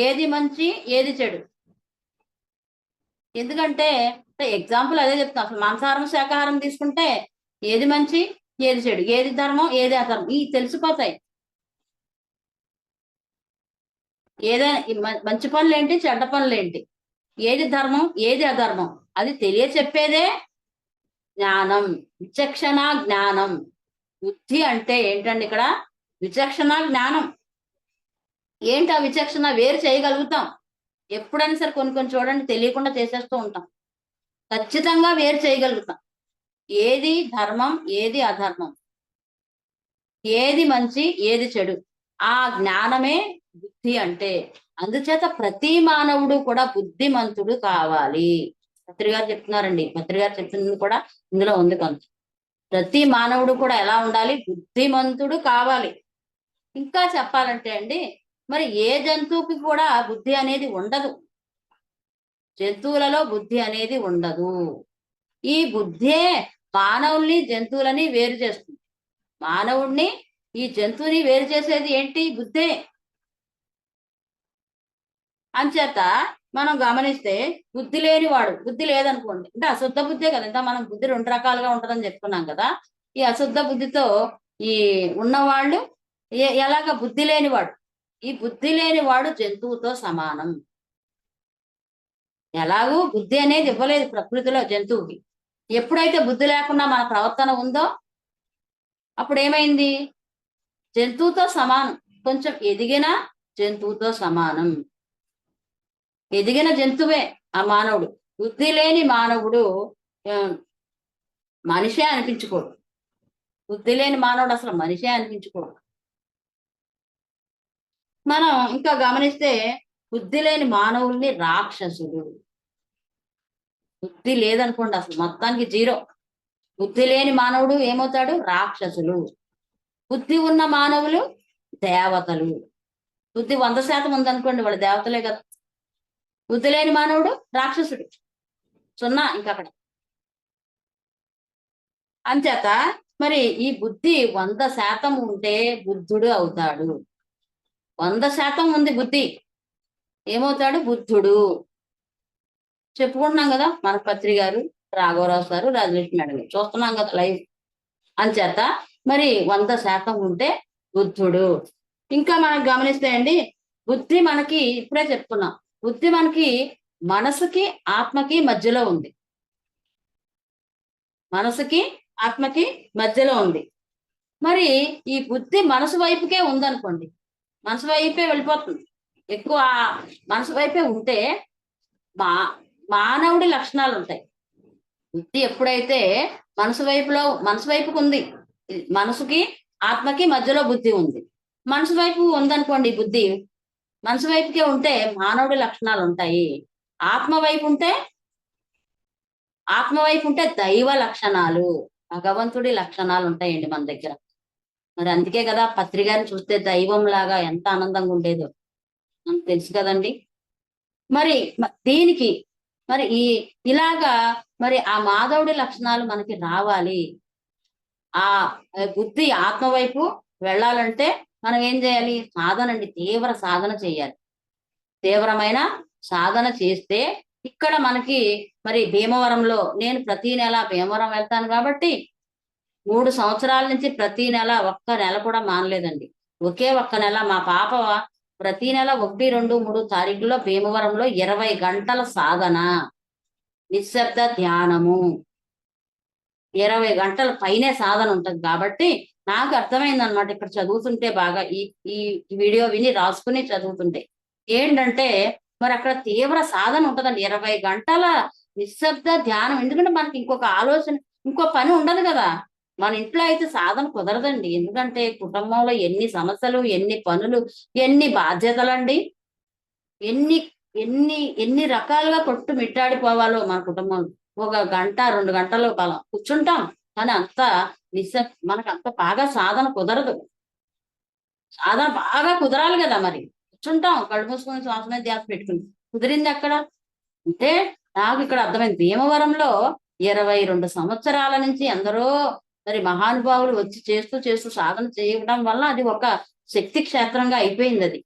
ఏది మంచి ఏది చెడు. ఎందుకంటే ఎగ్జాంపుల్ అదే చెప్తాం. అసలు మాంసాహారం శాకాహారం తీసుకుంటే ఏది మంచి ఏది చెడు, ఏది ధర్మం ఏది అధర్మం ఇవి తెలిసిపోతాయి. ఏదైనా మంచి పనులు ఏంటి, చెడ్డ పనులు ఏంటి, ఏది ధర్మం ఏది అధర్మం అది తెలియచెప్పేదే జ్ఞానం, విచక్షణ జ్ఞానం. బుద్ధి అంటే ఏంటండి? ఇక్కడ విచక్షణ జ్ఞానం. ఏంటి ఆ విచక్షణ? వేరు చేయగలుగుతాం. ఎప్పుడైనా సరే కొన్ని చూడండి తెలియకుండా చేసేస్తూ ఉంటాం. ఖచ్చితంగా వేరు చేయగలుగుతాం. ఏది ధర్మం ఏది అధర్మం, ఏది మంచి ఏది చెడు, ఆ జ్ఞానమే బుద్ధి అంటే. అందుచేత ప్రతి మానవుడు కూడా బుద్ధిమంతుడు కావాలి. పత్రి గారు చెప్తున్నారండి. పత్రి గారు చెప్తున్నది కూడా ఇందులో ఉంది కొంత. ప్రతి మానవుడు కూడా ఎలా ఉండాలి? బుద్ధిమంతుడు కావాలి. ఇంకా చెప్పాలంటే అండి, మరి ఏ జంతువుకి కూడా బుద్ధి అనేది ఉండదు. జంతువులలో బుద్ధి అనేది ఉండదు. ఈ బుద్ధే మానవుల్ని జంతువులని వేరు చేస్తుంది. మానవుణ్ణి ఈ జంతువుని వేరు చేసేది ఏంటి? బుద్ధే. అంచేత మనం గమనిస్తే బుద్ధి లేనివాడు, బుద్ధి లేదనుకోండి అంటే అశుద్ధ బుద్ధే కదా. ఇంకా మనం బుద్ధి రెండు రకాలుగా ఉంటుందని చెప్పుకున్నాం కదా. ఈ అశుద్ధ బుద్ధితో ఈ ఉన్నవాళ్ళు ఎలాగ? బుద్ధి లేనివాడు. ఈ బుద్ధి లేనివాడు జంతువుతో సమానం. ఎలాగూ బుద్ధి అనేది ఇవ్వలేదు ప్రకృతిలో జంతువుకి. ఎప్పుడైతే బుద్ధి లేకుండా మన ప్రవర్తన ఉందో అప్పుడు ఏమైంది? జంతువుతో సమానం. కొంచెం ఎదిగిన జంతువుతో సమానం. ఎదిగిన జంతువే ఆ మానవుడు. బుద్ధి లేని మానవుడు మనిషే అనిపించుకోడు. బుద్ధి లేని మానవుడు అసలు మనిషే అనిపించుకోడు. మనం ఇంకా గమనిస్తే బుద్ధి లేని మానవుల్ని రాక్షసుడు. బుద్ధి లేదనుకోండి అసలు మొత్తానికి జీరో. బుద్ధి లేని మానవుడు ఏమవుతాడు? రాక్షసులు. బుద్ధి ఉన్న మానవులు దేవతలు. బుద్ధి 100% ఉందనుకోండి వాళ్ళు దేవతలే కదా. బుద్ధి లేని మానవుడు రాక్షసుడు, 0 ఇంకక్కడ. అంచేత మరి ఈ బుద్ధి 100% ఉంటే బుద్ధుడు అవుతాడు. 100% ఉంది బుద్ధి, ఏమవుతాడు? బుద్ధుడు. చెప్పుకుంటున్నాం కదా, మన పత్రి గారు, రాఘవరావు సారు, రాజలక్ష్మి మేడం గారు చూస్తున్నాం కదా లైవ్. అంచేత మరి 100% ఉంటే బుద్ధుడు. ఇంకా మనం గమనిస్తే అండి, బుద్ధి మనకి ఇప్పుడే చెప్తున్నాం, బుద్ధి మనకి మనసుకి ఆత్మకి మధ్యలో ఉంది. మనసుకి ఆత్మకి మధ్యలో ఉంది. మరి ఈ బుద్ధి మనసు వైపుకే ఉందనుకోండి, మనసు వైపే వెళ్ళిపోతుంది. ఎక్కువ మనసు వైపే ఉంటే మా మానవుడి లక్షణాలు ఉంటాయి. బుద్ధి ఎప్పుడైతే మనసు వైపుకు ఉంది, మనసుకి ఆత్మకి మధ్యలో బుద్ధి ఉంది. మనసు వైపు ఉందనుకోండి బుద్ధి, మనసు వైపుకే ఉంటే మానవుడి లక్షణాలు ఉంటాయి. ఆత్మ వైపు ఉంటే ఆత్మ వైపు ఉంటే దైవ లక్షణాలు, భగవంతుడి లక్షణాలు ఉంటాయండి మన దగ్గర. మరి అందుకే కదా పత్రికని చూస్తే దైవం లాగా ఎంత ఆనందంగా ఉండేదో మనకు తెలుసు కదండి. మరి దీనికి మరి ఇలాగా మరి ఆ మాధవుడి లక్షణాలు మనకి రావాలి, ఆ బుద్ధి ఆత్మ వైపు వెళ్ళాలంటే మనం ఏం చేయాలి? సాధన అండి, తీవ్ర సాధన చేయాలి. తీవ్రమైన సాధన చేస్తే ఇక్కడ మనకి మరి భీమవరంలో నేను ప్రతి నెల భీమవరం వెళ్తాను కాబట్టి 3 సంవత్సరాల నుంచి ప్రతి నెల ఒక్క నెల కూడా మానలేదండి. ఒకే ఒక్క నెల మా పాప ప్రతి నెల 1, 2, 3 తారీఖుల్లో భీమవరంలో 20 గంటల సాధన, నిశ్శబ్ద ధ్యానము, 20 గంటల పైనే సాధన ఉంటది కాబట్టి నాకు అర్థమైంది అనమాట. ఇక్కడ చదువుతుంటే బాగా ఈ ఈ వీడియో విని రాసుకుని చదువుతుంటే ఏంటంటే మరి అక్కడ తీవ్ర సాధన ఉంటదండి. 20 గంటల నిశ్శబ్ద ధ్యానం. ఎందుకంటే మనకి ఇంకొక ఆలోచన, ఇంకో పని ఉండదు కదా. మన ఇంట్లో అయితే సాధన కుదరదండి. ఎందుకంటే కుటుంబంలో ఎన్ని సమస్యలు, ఎన్ని పనులు, ఎన్ని బాధ్యతలండి, ఎన్ని ఎన్ని ఎన్ని రకాలుగా కొట్టు మిట్టాడిపోవాలో మన కుటుంబం. ఒక గంట 2 గంటలు బలం కూర్చుంటాం, కానీ అంత మనకు అంత బాగా సాధన కుదరదు. సాధన బాగా కుదరాలి కదా మరి. కూర్చుంటాం కళ్ళు మూసుకొని శ్వాస మీద ధ్యాస పెట్టుకుని, కుదిరింది అక్కడ అంటే. నాకు ఇక్కడ అర్థమైంది, భీమవరంలో 22 సంవత్సరాల నుంచి ఎందరో మరి మహానుభావులు వచ్చి చేస్తూ చేస్తూ సాధన చేయడం వల్ల అది ఒక శక్తి క్షేత్రంగా అయిపోయింది. అది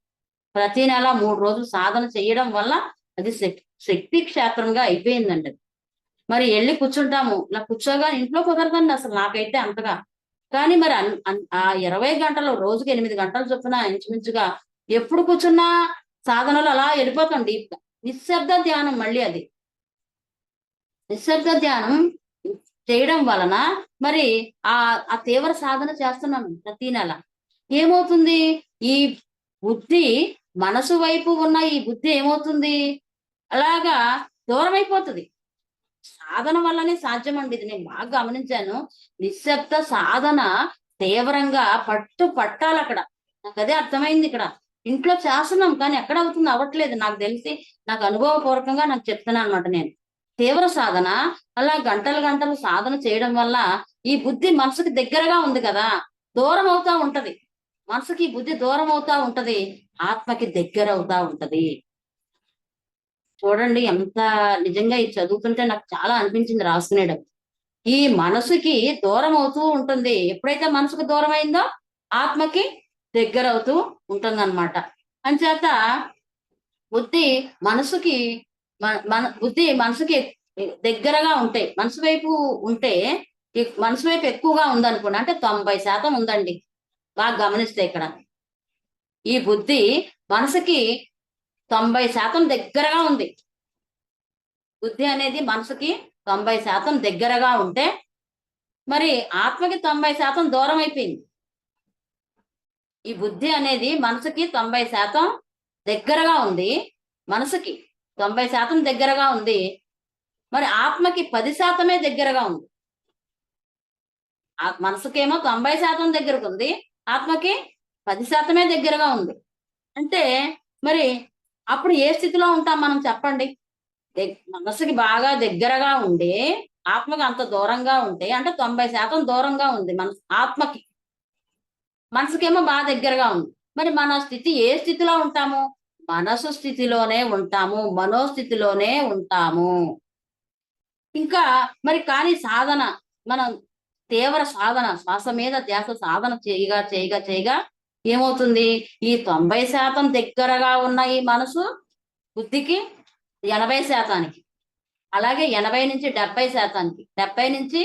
ప్రతి నెల 3 రోజులు సాధన చేయడం వల్ల అది శక్తి క్షేత్రంగా అయిపోయిందండి. అది మరి వెళ్ళి కూర్చుంటాము, ఇలా కూర్చోగానే ఇంట్లో కుదరదండి అసలు నాకైతే అంతగా. కానీ మరి ఆ 20 గంటలు, రోజుకి 8 గంటలు చొప్పున ఇంచుమించుగా ఎప్పుడు కూర్చున్నా సాధనలు అలా వెళ్ళిపోతాం డీప్ గా. నిశ్శబ్ద ధ్యానం, మళ్ళీ అది నిశ్శబ్ద ధ్యానం చేయడం వలన మరి ఆ ఆ తీవ్ర సాధన చేస్తున్నాను ప్రతి నెల. ఏమవుతుంది? ఈ బుద్ధి మనసు వైపు ఉన్న ఈ బుద్ధి ఏమవుతుంది? అలాగా దూరం అయిపోతుంది. సాధన వల్లనే సాధ్యమండి, ఇది నేను బాగా గమనించాను. నిశ్శబ్ద సాధన తీవ్రంగా పట్టాలి అక్కడ. నాకు అదే అర్థమైంది ఇక్కడ. ఇంట్లో చేస్తున్నాం కానీ ఎక్కడ అవుతుంది? అవ్వట్లేదు. నాకు తెలిసి, నాకు అనుభవపూర్వకంగా నాకు చెప్తున్నాను అనమాట నేను. తీవ్ర సాధన అలా గంటలు గంటలు సాధన చేయడం వల్ల ఈ బుద్ధి మనసుకి దగ్గరగా ఉంది కదా, దూరం అవుతా ఉంటది. మనసుకి బుద్ధి దూరం అవుతా ఉంటది, ఆత్మకి దగ్గర అవుతా ఉంటది. చూడండి ఎంత నిజంగా ఇది చదువుతుంటే నాకు చాలా అనిపించింది రాసుకునేటప్పుడు. ఈ మనసుకి దూరం అవుతూ ఉంటుంది. ఎప్పుడైతే మనసుకు దూరం అయిందో ఆత్మకి దగ్గర అవుతూ ఉంటుందన్నమాట. అంచేత బుద్ధి మనసుకి బుద్ధి మనసుకి దగ్గరగా ఉంటే, మనసు వైపు ఉంటే, మనసు వైపు ఎక్కువగా ఉందనుకోండి, అంటే 90% ఉందండి. బాగా గమనిస్తే ఇక్కడ ఈ బుద్ధి మనసుకి 90% దగ్గరగా ఉంది. బుద్ధి అనేది మనసుకి 90% దగ్గరగా ఉంటే మరి ఆత్మకి 90% దూరం అయిపోయింది. ఈ బుద్ధి అనేది మనసుకి 90% దగ్గరగా ఉంది, మనసుకి 90% దగ్గరగా ఉంది. మరి ఆత్మకి 10% దగ్గరగా ఉంది. మనసుకేమో 90% దగ్గరకు ఉంది, ఆత్మకి 10% దగ్గరగా ఉంది. అంటే మరి అప్పుడు ఏ స్థితిలో ఉంటాం మనం చెప్పండి? మనసుకి బాగా దగ్గరగా ఉండి ఆత్మకి అంత దూరంగా ఉంటే అంటే 90% దూరంగా ఉంది మనసు ఆత్మకి. మనసుకేమో బాగా దగ్గరగా ఉంది. మరి మన స్థితి ఏ స్థితిలో ఉంటాము? మనసు స్థితిలోనే ఉంటాము, మనోస్థితిలోనే ఉంటాము. ఇంకా మరి కానీ సాధన, మనం తీవ్ర సాధన, శ్వాస మీద ధ్యాస సాధన చేయగా చేయగా చేయగా ఏమవుతుంది? ఈ 90% దగ్గరగా ఉన్న ఈ మనసు బుద్ధికి 80%, అలాగే 80 నుంచి 70%, 70 నుంచి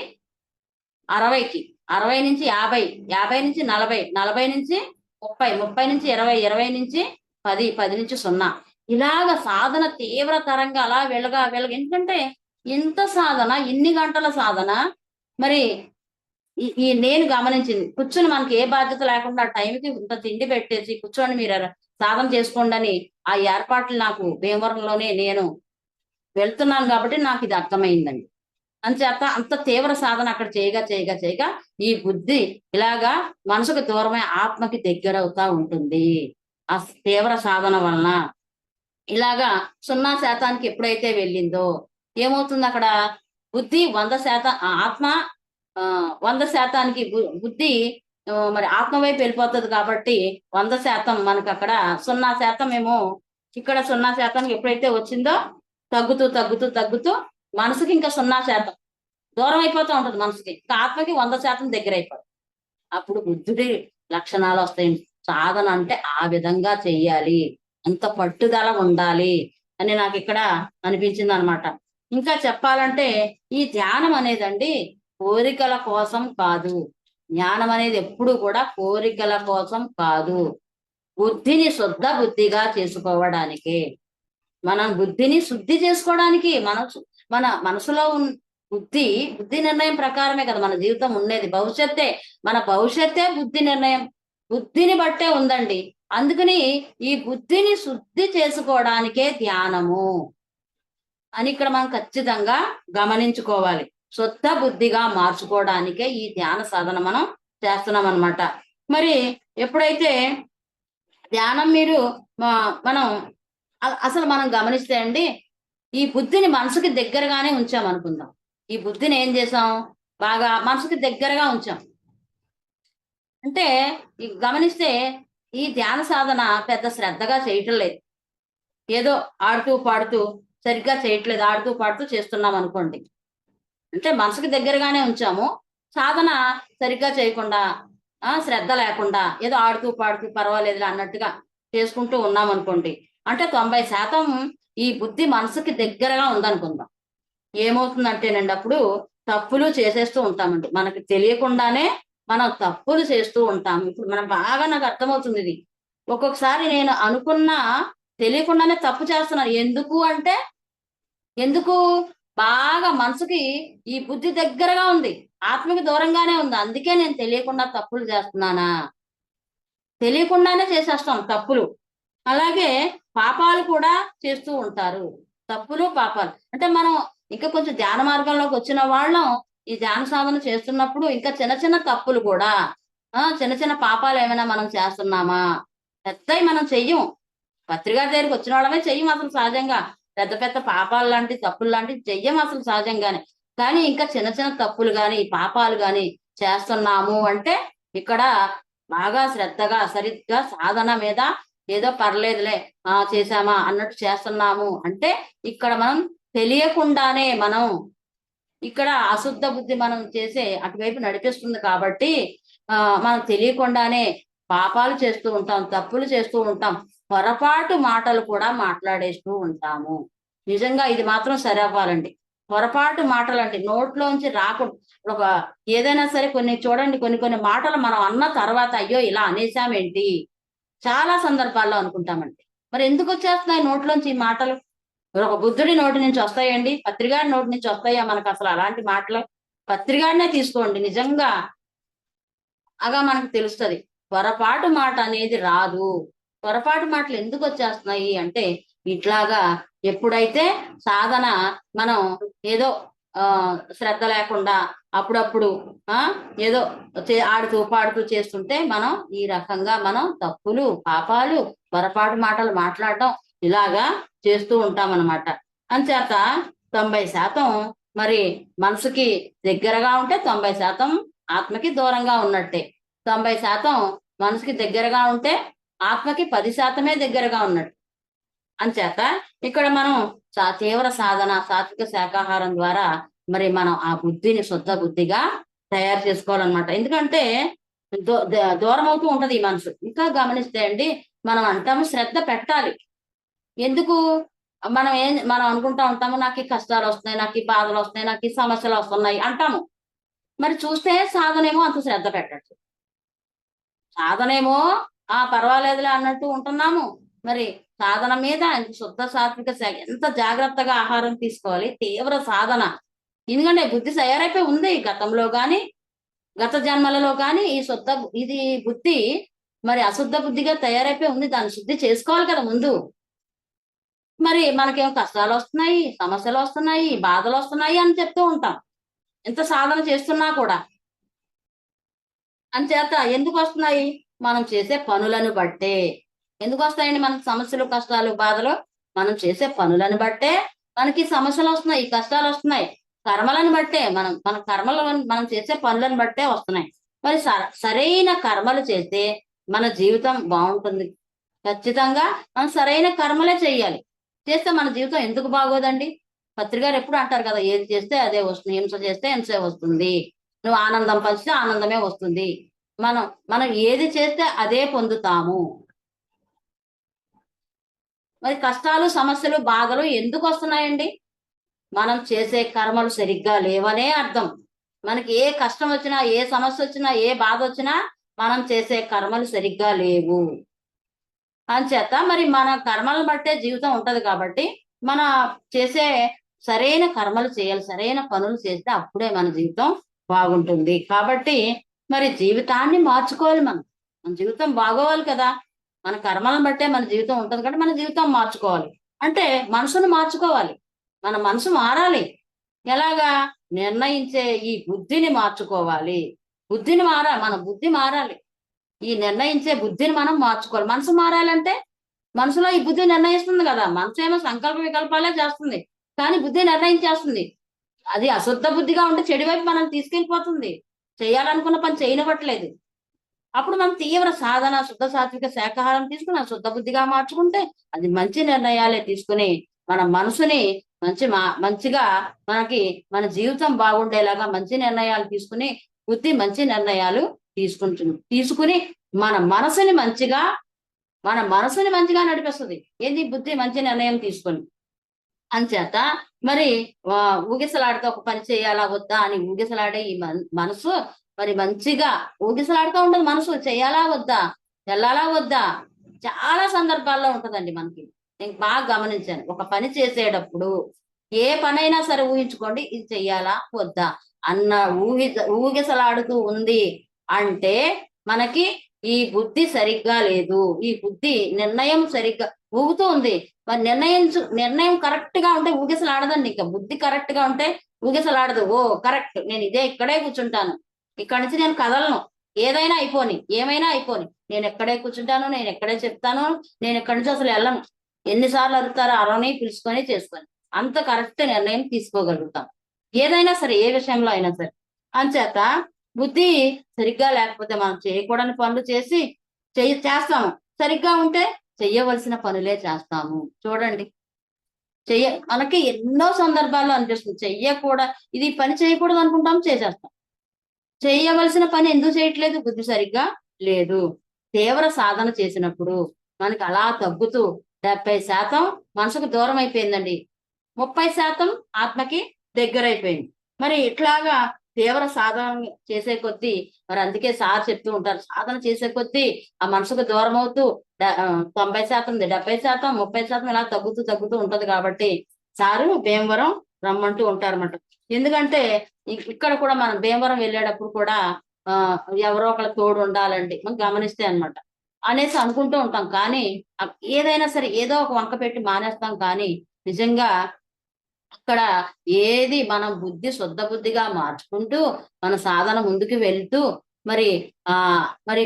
60కి, 60 నుంచి 50, 50 నుంచి 40, 40 నుంచి 30 నుంచి 20, 20 నుంచి 10, 10 నుంచి 0 ఇలాగ సాధన తీవ్రతరంగా అలా వెలగా ఎందుకంటే ఇంత సాధన, ఇన్ని గంటల సాధన. మరి ఈ నేను గమనించింది, కూర్చొని మనకి ఏ బాధ్యత లేకుండా ఆ టైంకి ఇంత తిండి పెట్టేసి కూర్చొని మీరు సాధన చేసుకోండి అని ఆ ఏర్పాట్లు నాకు భీమవరంలోనే నేను వెళ్తున్నాను కాబట్టి నాకు ఇది అర్థమైందండి. అంచేత అంత తీవ్ర సాధన అక్కడ చేయగా చేయగా చేయగా ఈ బుద్ధి ఇలాగా మనసుకు దూరమై ఆత్మకి దగ్గరవుతా ఉంటుంది. ఆ తీవ్ర సాధన వలన ఇలాగా 0% ఎప్పుడైతే వెళ్ళిందో ఏమవుతుంది అక్కడ? బుద్ధి 100%, ఆత్మ 100% బుద్ధి మరి ఆత్మ వైపు వెళ్ళిపోతుంది కాబట్టి 100% మనకు అక్కడ 0% ఏమో. ఇక్కడ 0% ఎప్పుడైతే వచ్చిందో తగ్గుతూ తగ్గుతూ తగ్గుతూ మనసుకి ఇంకా 0% దూరం అయిపోతూ ఉంటుంది. మనసుకి ఇంకా ఆత్మకి 100% దగ్గర అయిపోతుంది. అప్పుడు బుద్ధుడి లక్షణాలు వస్తాయి. సాధన అంటే ఆ విధంగా చెయ్యాలి, అంత పట్టుదల ఉండాలి అని నాకు ఇక్కడ అనిపించింది అనమాట. ఇంకా చెప్పాలంటే ఈ ధ్యానం అనేదండి కోరికల కోసం కాదు. జ్ఞానం అనేది ఎప్పుడు కూడా కోరికల కోసం కాదు. బుద్ధిని శుద్ధ బుద్ధిగా చేసుకోవడానికి, మనం బుద్ధిని శుద్ధి చేసుకోవడానికి, మన మనసులో బుద్ధి నిర్ణయం ప్రకారమే కదా మన జీవితం ఉండేది. మన భవిష్యత్తే బుద్ధి నిర్ణయం, బుద్ధిని బట్టే ఉందండి. అందుకని ఈ బుద్ధిని శుద్ధి చేసుకోవడానికే ధ్యానము అని ఇక్కడ మనం ఖచ్చితంగా గమనించుకోవాలి. శుద్ధ బుద్ధిగా మార్చుకోవడానికే ఈ ధ్యాన సాధన మనం చేస్తున్నాం అనమాట. మరి ఎప్పుడైతే ధ్యానం మీరు మనం అసలు మనం గమనిస్తే అండి, ఈ బుద్ధిని మనసుకి దగ్గరగానే ఉంచామనుకుందాం. ఈ బుద్ధిని ఏం చేసాం? బాగా మనసుకి దగ్గరగా ఉంచాం. అంటే గమనిస్తే ఈ ధ్యాన సాధన పెద్ద శ్రద్ధగా చేయటం లేదు. ఏదో ఆడుతూ పాడుతూ సరిగ్గా చేయట్లేదు, ఆడుతూ పాడుతూ చేస్తున్నాం అనుకోండి. అంటే మనసుకి దగ్గరగానే ఉంచాము, సాధన సరిగ్గా చేయకుండా, శ్రద్ధ లేకుండా ఏదో ఆడుతూ పాడుతూ పర్వాలేదు అన్నట్టుగా చేసుకుంటూ ఉన్నాం అనుకోండి. అంటే 90% ఈ బుద్ధి మనసుకి దగ్గరగా ఉందనుకుందాం. ఏమవుతుందంటేనండి అప్పుడు తప్పులు చేసేస్తూ ఉంటామండి. మనకి తెలియకుండానే మనం తప్పులు చేస్తూ ఉంటాము. ఇప్పుడు మనం బాగా నాకు అర్థమవుతుంది ఇది. ఒక్కొక్కసారి నేను అనుకున్నా తెలియకుండానే తప్పు చేస్తున్నాను. ఎందుకు బాగా మనసుకి ఈ బుద్ధి దగ్గరగా ఉంది, ఆత్మకి దూరంగానే ఉంది. అందుకే నేను తెలియకుండా తప్పులు చేస్తున్నానా? తెలియకుండానే చేసేస్తాం తప్పులు. అలాగే పాపాలు కూడా చేస్తూ ఉంటారు. తప్పులు, పాపాలు అంటే మనం ఇంకా కొంచెం ధ్యాన మార్గంలోకి వచ్చిన వాళ్ళం ఈ ధ్యాన సాధన చేస్తున్నప్పుడు ఇంకా చిన్న చిన్న తప్పులు కూడా, చిన్న చిన్న పాపాలు ఏమైనా మనం చేస్తున్నామా? పెద్దవి మనం చెయ్యం. పత్రికారి దగ్గరికి వచ్చిన వాళ్ళమే చెయ్యం అసలు సహజంగా. పెద్ద పెద్ద పాపాలు లాంటి తప్పులు లాంటివి చెయ్యం అసలు సహజంగానే. కానీ ఇంకా చిన్న చిన్న తప్పులు గాని పాపాలు గాని చేస్తున్నాము అంటే ఇక్కడ బాగా శ్రద్ధగా సరిగ్గా సాధన మీద ఏదో పర్లేదులే చేసామా అన్నట్టు చేస్తున్నాము అంటే ఇక్కడ మనం తెలియకుండానే మనం ఇక్కడ అశుద్ధ బుద్ధి మనం చేసే అటువైపు నడిపిస్తుంది కాబట్టి మనం తెలియకుండానే పాపాలు చేస్తూ ఉంటాం, తప్పులు చేస్తూ ఉంటాం, పొరపాటు మాటలు కూడా మాట్లాడేస్తూ ఉంటాము. నిజంగా ఇది మాత్రం సరి అవ్వాలండి. పొరపాటు మాటలు అంటే నోట్లోంచి రాకుండా ఒక ఏదైనా సరే చూడండి కొన్ని మాటలు మనం అన్న తర్వాత అయ్యో ఇలా అనేసామేంటి చాలా సందర్భాల్లో అనుకుంటామండి. మరి ఎందుకు వచ్చేస్తున్నాయి నోట్లోంచి ఈ మాటలు? ఒక బుద్ధుడి నోటి నుంచి వస్తాయండి? పత్రికాడి నోటి నుంచి వస్తాయా మనకు అసలు అలాంటి మాటలు? పత్రికాడినే తీసుకోండి, నిజంగా అగా మనకు తెలుస్తుంది. పొరపాటు మాట అనేది రాదు. పొరపాటు మాటలు ఎందుకు వచ్చేస్తున్నాయి అంటే ఇట్లాగా ఎప్పుడైతే సాధన మనం ఏదో శ్రద్ధ లేకుండా అప్పుడప్పుడు ఏదో ఆడుతూ పాడుతూ చేస్తుంటే మనం ఈ రకంగా మనం తప్పులు, పాపాలు, పొరపాటు మాటలు మాట్లాడటం ఇలాగా చేస్తూ ఉంటాం అన్నమాట. అంచేత 90% మరి మనసుకి దగ్గరగా ఉంటే 90% ఆత్మకి దూరంగా ఉన్నట్టే. 90% మనసుకి దగ్గరగా ఉంటే ఆత్మకి 10%మే దగ్గరగా ఉన్నట్టు. అంచేత ఇక్కడ మనం తీవ్ర సాధన సాత్విక శాకాహారం ద్వారా మరి మనం ఆ బుద్ధిని శుద్ధ బుద్ధిగా తయారు చేసుకోవాలన్నమాట. ఎందుకంటే దూరం అవుతూ ఉంటది ఈ మనసు. ఇంకా గమనిస్తే అండి మనం అంటాము శ్రద్ధ పెట్టాలి. ఎందుకు? మనం అనుకుంటా ఉంటాము నాకు ఈ కష్టాలు వస్తున్నాయి, నాకు ఈ బాధలు వస్తున్నాయి, నాకు ఈ సమస్యలు వస్తున్నాయి అంటాము. మరి చూస్తే సాధనేమో అంత శ్రద్ధ పెట్టచ్చు. సాధనేమో పర్వాలేదులే అన్నట్టు ఉంటున్నాము. మరి సాధన మీద శుద్ధ సాత్విక ఎంత జాగ్రత్తగా ఆహారం తీసుకోవాలి, తీవ్ర సాధన. ఎందుకంటే బుద్ధి తయారైపోయి ఉంది గతంలో గాని, గత జన్మలలో గాని ఇది బుద్ధి మరి అశుద్ధ బుద్ధిగా తయారైపోయి ఉంది. దాన్ని శుద్ధి చేసుకోవాలి కదా ముందు. మరి మనకేమో కష్టాలు వస్తున్నాయి, సమస్యలు వస్తున్నాయి, బాధలు వస్తున్నాయి అని చెప్తూ ఉంటాం ఎంత సాధన చేస్తున్నా కూడా. అంచేత ఎందుకు వస్తున్నాయి? మనం చేసే పనులను బట్టే. ఎందుకు వస్తాయండి మనకు సమస్యలు, కష్టాలు, బాధలు? మనం చేసే పనులను బట్టే మనకి సమస్యలు వస్తున్నాయి, కష్టాలు వస్తున్నాయి. కర్మలను బట్టే మన కర్మలు, మనం చేసే పనులను బట్టే వస్తున్నాయి. మరి సరైన కర్మలు చేస్తే మన జీవితం బాగుంటుంది. ఖచ్చితంగా మనం సరైన కర్మలే చెయ్యాలి. చేస్తే మన జీవితం ఎందుకు బాగోదండి? పత్రికారు ఎప్పుడు అంటారు కదా, ఏది చేస్తే అదే వస్తుంది, హింస చేస్తే హింసే వస్తుంది, నువ్వు ఆనందం పంచితే ఆనందమే వస్తుంది. మనం మనం ఏది చేస్తే అదే పొందుతాము. మరి కష్టాలు, సమస్యలు, బాధలు ఎందుకు వస్తున్నాయండి? మనం చేసే కర్మలు సరిగ్గా లేవనే అర్థం. మనకి ఏ కష్టం వచ్చినా, ఏ సమస్య వచ్చినా, ఏ బాధ వచ్చినా మనం చేసే కర్మలు సరిగ్గా లేవు. అంచేత మరి మన కర్మలను బట్టే జీవితం ఉంటది కాబట్టి మన చేసే సరైన కర్మలు చేయాలి, సరైన పనులు చేస్తే అప్పుడే మన జీవితం బాగుంటుంది. కాబట్టి మరి జీవితాన్ని మార్చుకోవాలి మనం. మన జీవితం బాగోవాలి కదా. మన కర్మలను బట్టే మన జీవితం ఉంటుంది కాబట్టి మన జీవితం మార్చుకోవాలి. అంటే మనసును మార్చుకోవాలి. మన మనసు మారాలి. ఎలాగా? నిర్ణయించే ఈ బుద్ధిని మార్చుకోవాలి. మన బుద్ధి మారాలి. ఈ నిర్ణయించే బుద్ధిని మనం మార్చుకోవాలి. మనసు మారాలంటే మనసులో ఈ బుద్ధి నిర్ణయిస్తుంది కదా. మనసు ఏమో సంకల్ప వికల్పాలే చేస్తుంది, కానీ బుద్ధి నిర్ణయించేస్తుంది. అది అశుద్ధ బుద్ధిగా ఉంటే చెడు వైపు మనం తీసుకెళ్ళిపోతుంది. చేయాలనుకున్న పని చేయనివ్వట్లేదు. అప్పుడు మనం తీవ్ర సాధన, శుద్ధ సాత్విక శాకాహారం తీసుకుని శుద్ధ బుద్ధిగా మార్చుకుంటే అది మంచి నిర్ణయాలే తీసుకుని మన మనసుని మంచిగా మనకి మన జీవితం బాగుండేలాగా మంచి నిర్ణయాలు తీసుకుని బుద్ధి మంచి నిర్ణయాలు తీసుకుని మన మనసుని మంచిగా నడిపిస్తుంది. ఏంది? బుద్ధి మంచి నిర్ణయం తీసుకొని. అంచేత మరి ఊగిసలాడితే ఒక పని చేయాలా వద్దా అని ఊగిసలాడే ఈ మనసు మరి మంచిగా ఊగిసలాడుతూ ఉంటుంది. మనసు చేయాలా వద్దా, వెళ్ళాలా వద్దా, చాలా సందర్భాల్లో ఉంటదండి మనకి. నేను బాగా గమనించాను. ఒక పని చేసేటప్పుడు ఏ పనైనా సరే ఊహించుకోండి, ఇది చెయ్యాలా వద్దా అన్న ఊగిసలాడుతూ ఉంది అంటే మనకి ఈ బుద్ధి సరిగ్గా లేదు. ఈ బుద్ధి నిర్ణయం సరిగ్గా ఊగుతూ ఉంది. మరి నిర్ణయం కరెక్ట్ గా ఉంటే ఊగిసలాడదండి. ఇంకా బుద్ధి కరెక్ట్ గా ఉంటే ఊగిసలాడదు. ఓ కరెక్ట్, నేను ఇక్కడే కూర్చుంటాను, ఇక్కడి నుంచి నేను కదలను, ఏదైనా అయిపోని, ఏమైనా అయిపోని, నేను ఎక్కడే కూర్చుంటాను, నేను ఎక్కడే చెప్తాను, నేను ఎక్కడి నుంచి అసలు వెళ్ళను. ఎన్నిసార్లు అడుగుతారో అరవని పిలుచుకొని చేసుకొని అంత కరెక్ట్ నిర్ణయం తీసుకోగలుగుతాం. ఏదైనా సరే, ఏ విషయంలో అయినా సరే. అంచేత బుద్ధి సరిగ్గా లేకపోతే మనం చేయకూడని పనులు చేస్తాము. సరిగ్గా ఉంటే చెయ్యవలసిన పనులే చేస్తాము. చూడండి, మనకి ఎన్నో సందర్భాల్లో అనిపిస్తుంది ఇది పని చేయకూడదు అనుకుంటాం, చేసేస్తాం. చేయవలసిన పని ఎందుకు చేయట్లేదు? బుద్ధి సరిగ్గా లేదు. తీవ్ర సాధన చేసినప్పుడు మనకి అలా తగ్గుతూ 70% మనసుకు దూరం అయిపోయిందండి, 30% ఆత్మకి దగ్గరైపోయింది. మరి ఇట్లాగా తీవ్ర సాధన చేసే కొద్దీ, మరి అందుకే సార్ చెప్తూ ఉంటారు, సాధన చేసే కొద్దీ ఆ మనసుకు దూరం అవుతూ 90%, 70%, 30% ఇలా తగ్గుతూ ఉంటది. కాబట్టి సారు భీమవరం రమ్మంటూ ఉంటారన్నమాట. ఎందుకంటే ఇక్కడ కూడా మనం భీమవరం వెళ్ళేటప్పుడు కూడా ఎవరో ఒకళ్ళ తోడు ఉండాలండి, మనం గమనిస్తే అన్నమాట అనేసి అనుకుంటూ ఉంటాం. కానీ ఏదైనా సరే ఏదో ఒక వంక పెట్టి మానేస్తాం. కానీ నిజంగా అక్కడ ఏది మనం బుద్ధి శుద్ధ బుద్ధిగా మార్చుకుంటూ మన సాధన ముందుకు వెళ్తూ మరి మరి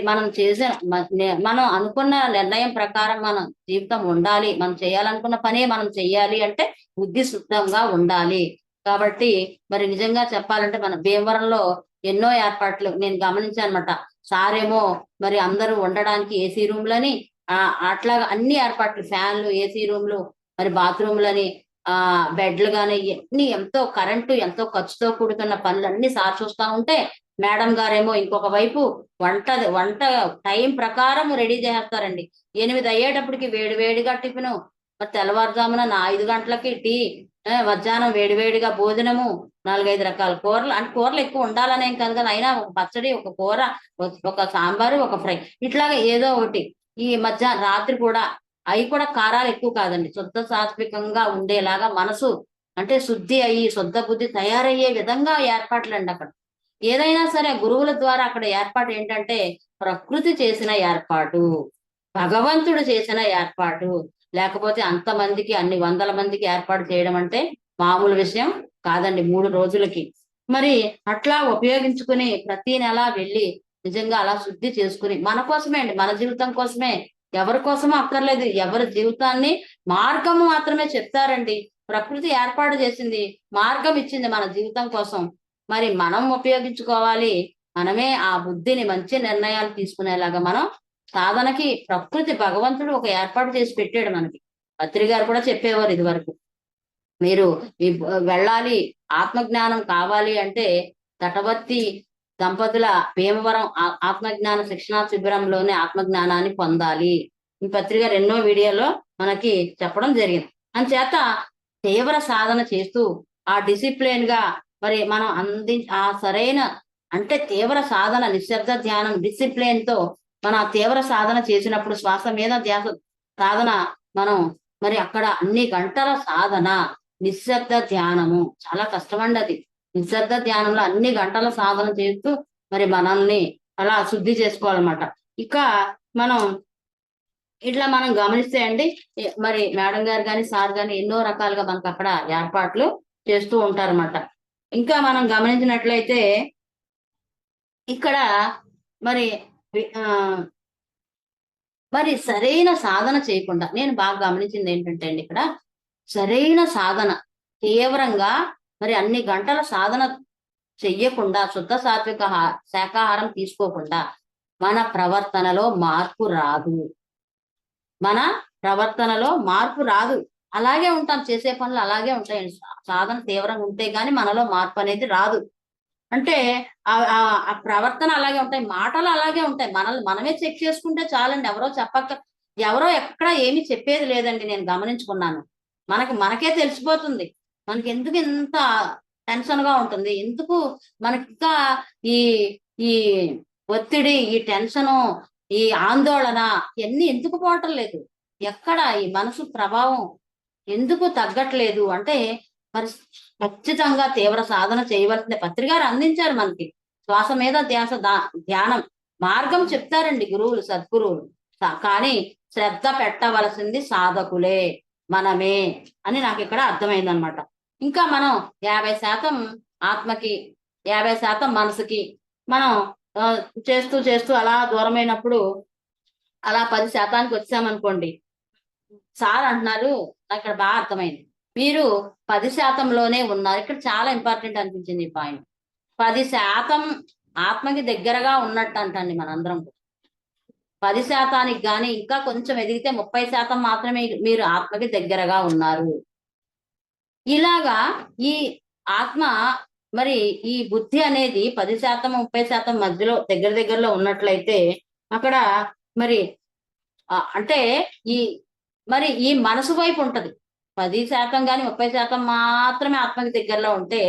మనం అనుకున్న నిర్ణయం ప్రకారం మన జీవితం ఉండాలి. మనం చేయాలనుకున్న పనే మనం చెయ్యాలి అంటే బుద్ధి శుద్ధంగా ఉండాలి. కాబట్టి మరి నిజంగా చెప్పాలంటే మన భీమవరంలో ఎన్నో ఏర్పాట్లు నేను గమనించాను అనమాట. సారేమో మరి అందరూ ఉండడానికి ఏసీ రూమ్లని, అట్లాగా అన్ని ఏర్పాట్లు, ఫ్యాన్లు, ఏసీ రూమ్లు, మరి బాత్రూమ్లని, బెడ్లు గాని ఇవన్నీ ఎంతో కరెంటు, ఎంతో ఖర్చుతో కూడుకున్న పనులన్నీ సార్ చూస్తా ఉంటే, మేడం గారేమో ఇంకొక వైపు వంట టైం ప్రకారం రెడీ చేస్తారండి. 8 అయ్యేటప్పటికి వేడిగా టిఫిను, మరి తెల్లవారుజామున 5 గంటలకి టీ, మధ్యాహ్నం వేడివేడిగా భోజనము, 4-5 రకాల కూరలు, అంటే కూరలు ఎక్కువ ఉండాలనేం కాదు కదా, అయినా ఒక పచ్చడి, ఒక కూర, ఒక సాంబారు, ఒక ఫ్రై, ఇట్లాగా ఏదో ఒకటి. ఈ రాత్రి కూడా అవి కూడా కారాలు ఎక్కువ కాదండి, శుద్ధ సాత్వికంగా ఉండేలాగా మనసు అంటే శుద్ధి అయ్యి శుద్ధ బుద్ధి తయారయ్యే విధంగా ఏర్పాట్లండి అక్కడ. ఏదైనా సరే గురువుల ద్వారా అక్కడ ఏర్పాటు ఏంటంటే ప్రకృతి చేసిన ఏర్పాటు, భగవంతుడు చేసిన ఏర్పాటు. లేకపోతే అంతమందికి, అన్ని వందల మందికి ఏర్పాటు చేయడం అంటే మామూలు విషయం కాదండి 3 రోజులకి. మరి అట్లా ఉపయోగించుకుని ప్రతి నెల వెళ్ళి నిజంగా అలా శుద్ధి చేసుకుని మన కోసమే అండి, మన జీవితం కోసమే, ఎవరి కోసమో అక్కర్లేదు. ఎవరి జీవితాన్ని మార్గము మాత్రమే చెప్తారండి. ప్రకృతి ఏర్పాటు చేసింది, మార్గం ఇచ్చింది మన జీవితం కోసం. మరి మనం ఉపయోగించుకోవాలి. మనమే ఆ బుద్ధిని మంచి నిర్ణయాలు తీసుకునేలాగా మనం సాధనకి ప్రకృతి భగవంతుడు ఒక ఏర్పాటు చేసి పెట్టాడు మనకి. పత్రి గారు కూడా చెప్పేవారు ఇది వరకు. మీరు వెళ్ళాలి, ఆత్మజ్ఞానం కావాలి అంటే తటవర్తి దంపతుల భీమవరం ఆత్మజ్ఞాన శిక్షణా శిబిరంలోనే ఆత్మజ్ఞానాన్ని పొందాలి. ఈ పత్రి గారు ఎన్నో వీడియోలో మనకి చెప్పడం జరిగింది. అందుచేత తీవ్ర సాధన చేస్తూ ఆ డిసిప్లిన్ గా మరి మనం ఆ సరైన అంటే తీవ్ర సాధన, నిశ్శబ్ద ధ్యానం, డిసిప్లిన్ తో మన తీవ్ర సాధన చేసినప్పుడు శ్వాస మీద ధ్యాస సాధన మనం మరి అక్కడ అన్ని గంటల సాధన, నిశ్శబ్ద ధ్యానము చాలా కష్టమండి అది. నిశ్శబ్ద ధ్యానంలో అన్ని గంటల సాధన చేస్తూ మరి మనల్ని అలా శుద్ధి చేసుకోవాలన్నమాట. ఇక మనం ఇట్లా మనం గమనిస్తే అండి, మరి మేడం గారు కానీ సార్ కానీ ఎన్నో రకాలుగా మనకు అక్కడ ఏర్పాట్లు చేస్తూ ఉంటారన్నమాట. ఇంకా మనం గమనించినట్లయితే ఇక్కడ మరి మరి సరైన సాధన చేయకుండా నేను బాగా గమనించింది ఏంటంటే అండి, ఇక్కడ సరైన సాధన తీవ్రంగా మరి అన్ని గంటల సాధన చెయ్యకుండా, శుద్ధ సాత్విక శాకాహారం తీసుకోకుండా మన ప్రవర్తనలో మార్పు రాదు. మన ప్రవర్తనలో మార్పు రాదు. అలాగే ఉంటాం, చేసే పనులు అలాగే ఉంటాయి. సాధన తీవ్రంగా ఉంటే గాని మనలో మార్పు అనేది రాదు. అంటే ఆ ప్రవర్తన అలాగే ఉంటాయి, మాటలు అలాగే ఉంటాయి. మనల్ని మనమే చెక్ చేసుకుంటే చాలండి. ఎవరో ఎక్కడ ఏమీ చెప్పేది లేదండి. నేను గమనించుకున్నాను. మనకే తెలిసిపోతుంది. మనకి ఎందుకు ఇంత టెన్షన్ గా ఉంటుంది, ఎందుకు మనకి ఇంకా ఈ ఈ ఒత్తిడి, ఈ టెన్షను, ఈ ఆందోళన ఇవన్నీ ఎందుకు పోవటం లేదు, ఎక్కడ ఈ మనసు ప్రభావం ఎందుకు తగ్గట్లేదు అంటే మరి ఖచ్చితంగా తీవ్ర సాధన చేయవలసిన పత్రికారు అందించారు మనకి. శ్వాస మీద ధ్యానం మార్గం చెప్తారండి గురువులు, సద్గురువులు. కానీ శ్రద్ధ పెట్టవలసింది సాధకులే, మనమే అని నాకు ఇక్కడ అర్థమైందనమాట. ఇంకా మనం 50% ఆత్మకి, 50% మనసుకి మనం చేస్తూ చేస్తూ అలా దూరమైనప్పుడు అలా 10% వచ్చామనుకోండి. సార్ అంటున్నారు, నాకు ఇక్కడ బాగా అర్థమైంది, మీరు 10%లోనే ఉన్నారు. ఇక్కడ చాలా ఇంపార్టెంట్ అనిపించింది ఈ పాయింట్. 10% ఆత్మకి దగ్గరగా ఉన్నట్టు అంటండి మనందరం. 10%కి కానీ ఇంకా కొంచెం ఎదిగితే 30% మాత్రమే మీరు ఆత్మకి దగ్గరగా ఉన్నారు. ఇలాగా ఈ ఆత్మ మరి ఈ బుద్ధి అనేది 10% 30% మధ్యలో దగ్గరలో ఉన్నట్లయితే అక్కడ మరి అంటే మరి ఈ మనసు వైపు ఉంటది. 10% కానీ 30% మాత్రమే ఆత్మకి దగ్గరలో ఉంటే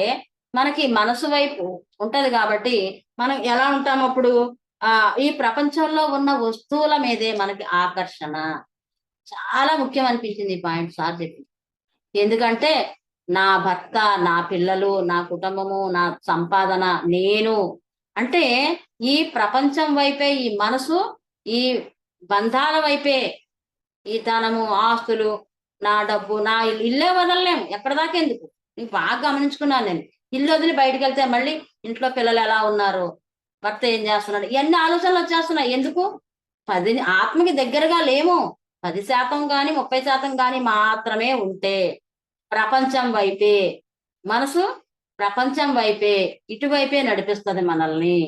మనకి మనసు వైపు ఉంటది. కాబట్టి మనం ఎలా ఉంటాం అప్పుడు, ఈ ప్రపంచంలో ఉన్న వస్తువుల మీదే మనకి ఆకర్షణ. చాలా ముఖ్యం అనిపించింది ఈ పాయింట్ సార్ చెప్పింది. ఎందుకంటే నా భర్త, నా పిల్లలు, నా కుటుంబము, నా సంపాదన, నేను అంటే ఈ ప్రపంచం వైపే ఈ మనసు, ఈ బంధాల వైపే, ఈ ధనము, ఆస్తులు, నా డబ్బు, నా ఇల్లే వదలలేము. ఎక్కడ దాకా ఎందుకు, నీకు బాగా గమనించుకున్నాను నేను. ఇల్లు వదిలి బయటకు వెళ్తే మళ్ళీ ఇంట్లో పిల్లలు ఎలా ఉన్నారు, భర్త ఏం చేస్తున్నాడు, ఇవన్నీ ఆలోచనలు వచ్చేస్తున్నాయి. ఎందుకు? ఆత్మకి దగ్గరగా లేము. 10% కానీ 30% కానీ మాత్రమే ఉంటే ప్రపంచం వైపే మనసు, ప్రపంచం వైపే, ఇటువైపే నడిపిస్తుంది మనల్ని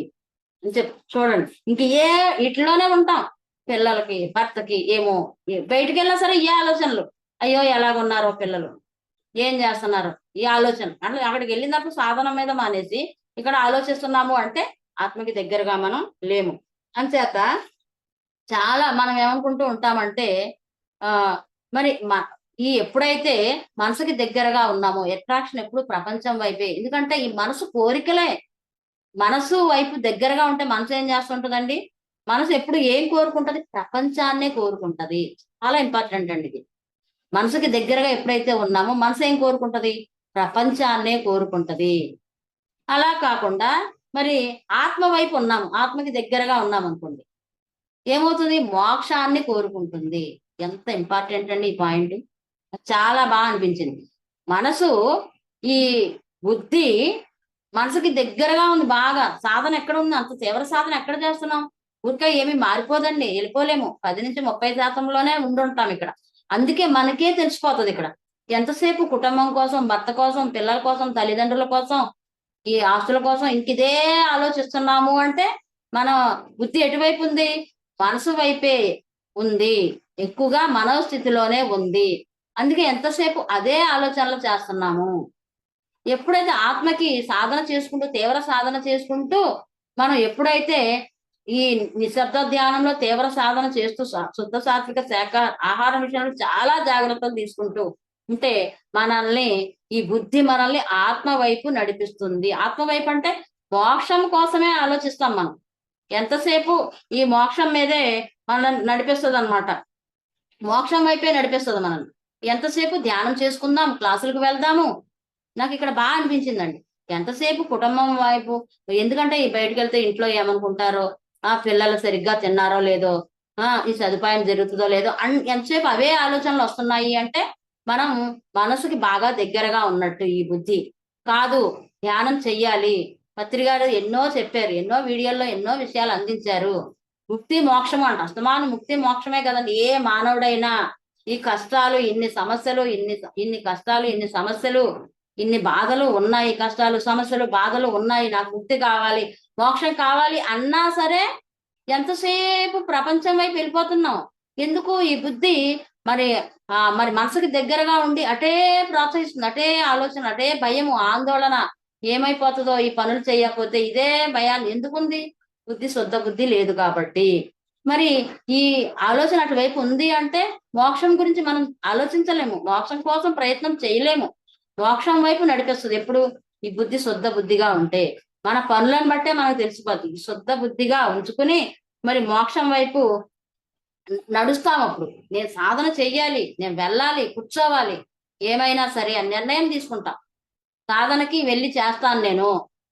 అని చూడండి. ఇట్లోనే ఉంటాం. పిల్లలకి, భర్తకి ఏమో బయటికి వెళ్ళినా సరే ఏ ఆలోచనలు, అయ్యో ఎలాగున్నారో పిల్లలు, ఏం చేస్తున్నారు, ఈ ఆలోచన. అంటే అక్కడికి వెళ్ళినప్పుడు సాధన మీద మానేసి ఇక్కడ ఆలోచిస్తున్నాము అంటే ఆత్మకి దగ్గరగా మనం లేము. అంచేత చాలా మనం ఏమనుకుంటూ ఉంటామంటే మరి ఈ ఎప్పుడైతే మనసుకి దగ్గరగా ఉన్నామో, అట్రాక్షన్ ఎప్పుడు ప్రపంచం వైపే. ఎందుకంటే ఈ మనసు కోరికలే. మనసు వైపు దగ్గరగా ఉంటే మనసు ఏం చేస్తుంటదండి? మనసు ఎప్పుడు ఏం కోరుకుంటది? ప్రపంచాన్నే కోరుకుంటది. చాలా ఇంపార్టెంట్ అండి ఇది. మనసుకి దగ్గరగా ఎప్పుడైతే ఉన్నామో మనసు ఏం కోరుకుంటది? ప్రపంచాన్నే కోరుకుంటది. అలా కాకుండా మరి ఆత్మ వైపు ఉన్నాము. ఆత్మకి దగ్గరగా ఉన్నామనుకోండి. ఏమవుతుంది? మోక్షాన్ని కోరుకుంటుంది. ఎంత ఇంపార్టెంట్ అండి ఈ పాయింట్. చాలా అనిపించింది. మనసు ఈ బుద్ధి మనసుకి దగ్గరగా ఉంది బాగా. సాధన ఎక్కడ ఉంది? అంత తీవ్ర సాధన ఎక్కడ చేస్తున్నాం? ఊరికే ఏమి మారిపోదండి. వెళ్ళిపోలేము. 10-30% ఉండుంటాం ఇక్కడ. అందుకే మనకే తెలిసిపోతది ఇక్కడ. ఎంతసేపు కుటుంబం కోసం, భర్త కోసం, పిల్లల కోసం, తల్లిదండ్రుల కోసం, ఈ ఆస్తుల కోసం ఇంకిదే ఆలోచిస్తున్నాము అంటే, మన బుద్ధి ఎటువైపు ఉంది? మనసు వైపే ఉంది. ఎక్కువగా మనోస్థితిలోనే ఉంది. అందుకే ఎంతసేపు అదే ఆలోచనలు చేస్తున్నాము. ఎప్పుడైతే ఆత్మకి సాధన చేసుకుంటూ, తీవ్ర సాధన చేసుకుంటూ, మనం ఎప్పుడైతే ఈ నిశ్శబ్ద ధ్యానంలో తీవ్ర సాధన చేస్తూ శుద్ధ సాత్విక ఆహారం విషయంలో చాలా జాగ్రత్తలు తీసుకుంటూ ఉంటే మనల్ని ఈ బుద్ధి మనల్ని ఆత్మ వైపు నడిపిస్తుంది. ఆత్మ వైపు అంటే మోక్షం కోసమే ఆలోచిస్తాం మనం. ఎంతసేపు ఈ మోక్షం మీదే మనల్ని నడిపిస్తుంది అనమాట. మోక్షం వైపే నడిపిస్తుంది మనల్ని. ఎంతసేపు ధ్యానం చేసుకుందాం, క్లాసులకు వెళ్దాము. నాకు ఇక్కడ అనిపించిందండి. ఎంతసేపు కుటుంబం వైపు, ఎందుకంటే ఈ బయటకెళ్తే ఇంట్లో ఏమనుకుంటారో, పిల్లలు సరిగ్గా తిన్నారో లేదో, ఈ సదుపాయం జరుగుతుందో లేదో ఎంతసేపు అవే ఆలోచనలు వస్తున్నాయి అంటే, మనం మనసుకి బాగా దగ్గరగా ఉన్నట్టు ఈ బుద్ధి. కాదు, ధ్యానం చెయ్యాలి. పత్రి గారు ఎన్నో చెప్పారు. ఎన్నో వీడియోల్లో ఎన్నో విషయాలు అందించారు. ముక్తి మోక్షం అంట. అస్తమానం ముక్తి మోక్షమే కదండి. ఏ మానవుడైనా ఈ కష్టాలు, ఇన్ని సమస్యలు, ఇన్ని కష్టాలు, ఇన్ని సమస్యలు, ఇన్ని బాధలు ఉన్నాయి. కష్టాలు, సమస్యలు, బాధలు ఉన్నాయి. నాకు ముక్తి కావాలి, మోక్షం కావాలి అన్నా సరే ఎంతసేపు ప్రపంచం వైపు వెళ్ళిపోతున్నాం. ఎందుకు? ఈ బుద్ధి మరి మరి మనసుకి దగ్గరగా ఉండి అటే ప్రోత్సహిస్తుంది. అటే ఆలోచన, అటే భయము, ఆందోళన. ఏమైపోతుందో ఈ పనులు చేయకపోతే, ఇదే భయాన్ని ఎందుకుంది? బుద్ధి శుద్ధ బుద్ధి లేదు కాబట్టి. మరి ఈ ఆలోచన అటువైపు ఉంది అంటే మోక్షం గురించి మనం ఆలోచించలేము. మోక్షం కోసం ప్రయత్నం చేయలేము. మోక్షం వైపు నడిపిస్తుంది ఎప్పుడు? ఈ బుద్ధి శుద్ధ బుద్ధిగా ఉంటే. మన పనులను బట్టే మనకు తెలిసిపోతుంది. శుద్ధ బుద్ధిగా ఉంచుకుని మరి మోక్షం వైపు నడుస్తాం. అప్పుడు నేను సాధన చెయ్యాలి, నేను వెళ్ళాలి, కూర్చోవాలి, ఏమైనా సరే అని నిర్ణయం తీసుకుంటా. సాధనకి వెళ్ళి చేస్తాను. నేను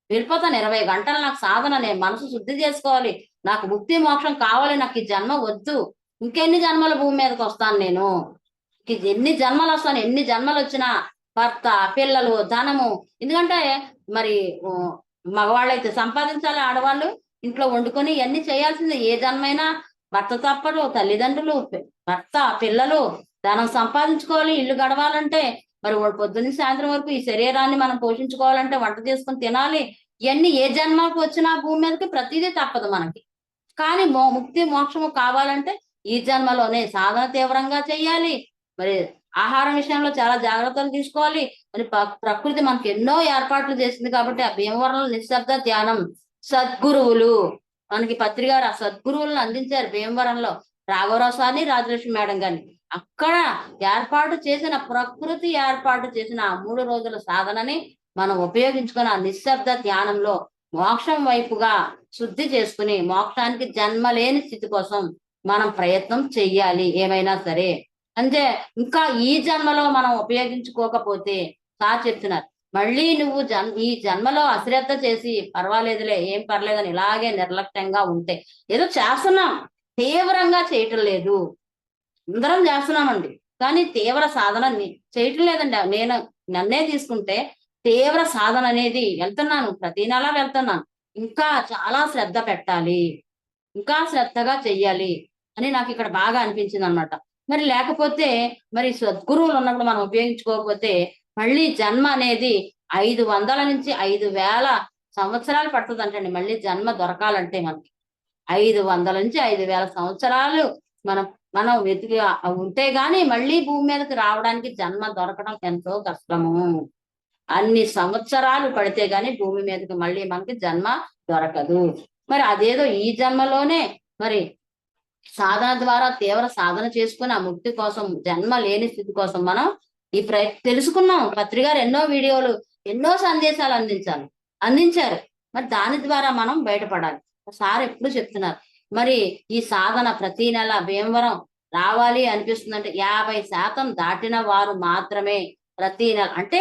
వెళ్ళిపోతాను 20 గంటలు. నాకు సాధన, నేను మనసు శుద్ధి చేసుకోవాలి, నాకు ముక్తి మోక్షం కావాలి, నాకు ఈ జన్మ వద్దు, ఇంకెన్ని జన్మల భూమి మీదకి వస్తాను నేను, ఎన్ని జన్మలు వస్తాను, ఎన్ని జన్మలు వచ్చినా భర్త, పిల్లలు, ధనము. ఎందుకంటే మరి మగవాళ్ళైతే సంపాదించాలి, ఆడవాళ్ళు ఇంట్లో వండుకొని ఇవన్నీ చేయాల్సిందే. ఏ జన్మైనా భర్త తప్పడు, తల్లిదండ్రులు, భర్త, పిల్లలు, ధనం సంపాదించుకోవాలి, ఇల్లు గడవాలంటే మరి పొద్దున్న సాయంత్రం వరకు ఈ శరీరాన్ని మనం పోషించుకోవాలంటే వంట చేసుకొని తినాలి. ఇవన్నీ ఏ జన్మకు వచ్చినా భూమి మీదకి ప్రతిదీ తప్పదు మనకి. కానీ ముక్తి మోక్షము కావాలంటే ఈ జన్మలోనే సాధన తీవ్రంగా చెయ్యాలి. మరి ఆహారం విషయంలో చాలా జాగ్రత్తలు తీసుకోవాలి. మరి ప్రకృతి మనకి ఎన్నో ఏర్పాట్లు చేసింది కాబట్టి ఆ భీమవరంలో నిశ్శబ్ద ధ్యానం సద్గురువులు మనకి పత్రికారు ఆ సద్గురువులను అందించారు. భీమవరంలో రాఘవరావు సార్ని, రాజలక్ష్మి మేడం గారిని. అక్కడ ఏర్పాటు చేసిన ప్రకృతి ఏర్పాటు చేసిన ఆ 3 రోజుల సాధనని మనం ఉపయోగించుకొని ఆ నిశ్శబ్ద ధ్యానంలో మోక్షం వైపుగా శుద్ధి చేసుకుని మోక్షానికి జన్మ లేని స్థితి కోసం మనం ప్రయత్నం చెయ్యాలి ఏమైనా సరే. అంటే ఇంకా ఈ జన్మలో మనం ఉపయోగించుకోకపోతే సార్ చెప్తున్నారు, మళ్ళీ నువ్వు ఈ జన్మలో అశ్రద్ధ చేసి పర్వాలేదులే, ఏం పర్లేదని ఇలాగే నిర్లక్ష్యంగా ఉంటే, ఏదో చేస్తున్నాం, తీవ్రంగా చేయటం లేదు. అందరం చేస్తున్నామండి, కానీ తీవ్ర సాధన చేయటం లేదండి. నేను నన్నే తీసుకుంటే తీవ్ర సాధన అనేది వెళ్తున్నాను, ప్రతి నెలా వెళ్తున్నాను. ఇంకా చాలా శ్రద్ధ పెట్టాలి, ఇంకా శ్రద్ధగా చెయ్యాలి అని నాకు ఇక్కడ బాగా అనిపించింది అనమాట. మరి లేకపోతే మరి సద్గురువులు ఉన్నప్పుడు మనం ఉపయోగించుకోకపోతే మళ్ళీ జన్మ అనేది 500 నుంచి 5,000 సంవత్సరాలు పడుతుందంటండి మళ్ళీ జన్మ దొరకాలంటే. మనకి 500 నుంచి 5,000 సంవత్సరాలు మనం మనం వెతికి ఉంటే గాని మళ్ళీ భూమి మీదకి రావడానికి జన్మ దొరకడం ఎంతో కష్టము. అన్ని సంవత్సరాలు పడితే గాని భూమి మీదకి మళ్ళీ మనకి జన్మ దొరకదు. మరి అదేదో ఈ జన్మలోనే మరి సాధన ద్వారా తీవ్ర సాధన చేసుకుని ఆ ముక్తి కోసం, జన్మ లేని స్థితి కోసం మనం ఈ తెలుసుకున్నాం. పత్రికారు ఎన్నో వీడియోలు, ఎన్నో సందేశాలు అందించారు. మరి దాని ద్వారా మనం బయటపడాలి. సార్ ఎప్పుడు చెప్తున్నారు. మరి ఈ సాధన ప్రతి నెల భీమవరం రావాలి అనిపిస్తుందంటే 50% దాటిన వారు మాత్రమే ప్రతి నెల, అంటే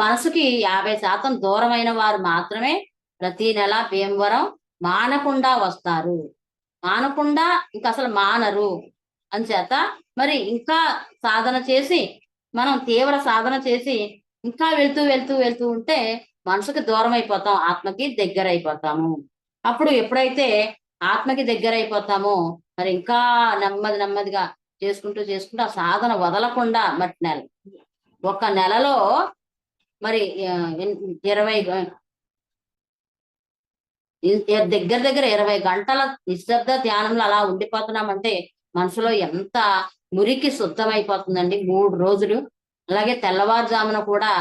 మనసుకి 50% దూరమైన వారు మాత్రమే ప్రతి నెల భీమవరం మానకుండా వస్తారు. మానకుండా ఇంకా అసలు మానరు. అంచేత మరి ఇంకా సాధన చేసి, మనం తీవ్ర సాధన చేసి ఇంకా వెళ్తూ ఉంటే మనసుకి దూరం అయిపోతాం, ఆత్మకి దగ్గర అయిపోతాము. అప్పుడు ఎప్పుడైతే ఆత్మకి దగ్గర అయిపోతామో మరి ఇంకా నెమ్మదిగా చేసుకుంటూ ఆ సాధన వదలకుండా ఒక నెలలో మరి 20 గంటల నిశ్శబ్ద ధ్యానంలో అలా ఉండిపోతున్నామంటే మనసులో ఎంత మురికి శుద్ధమైపోతుందండి 3 రోజులు. అలాగే తెల్లవారుజామున కూడా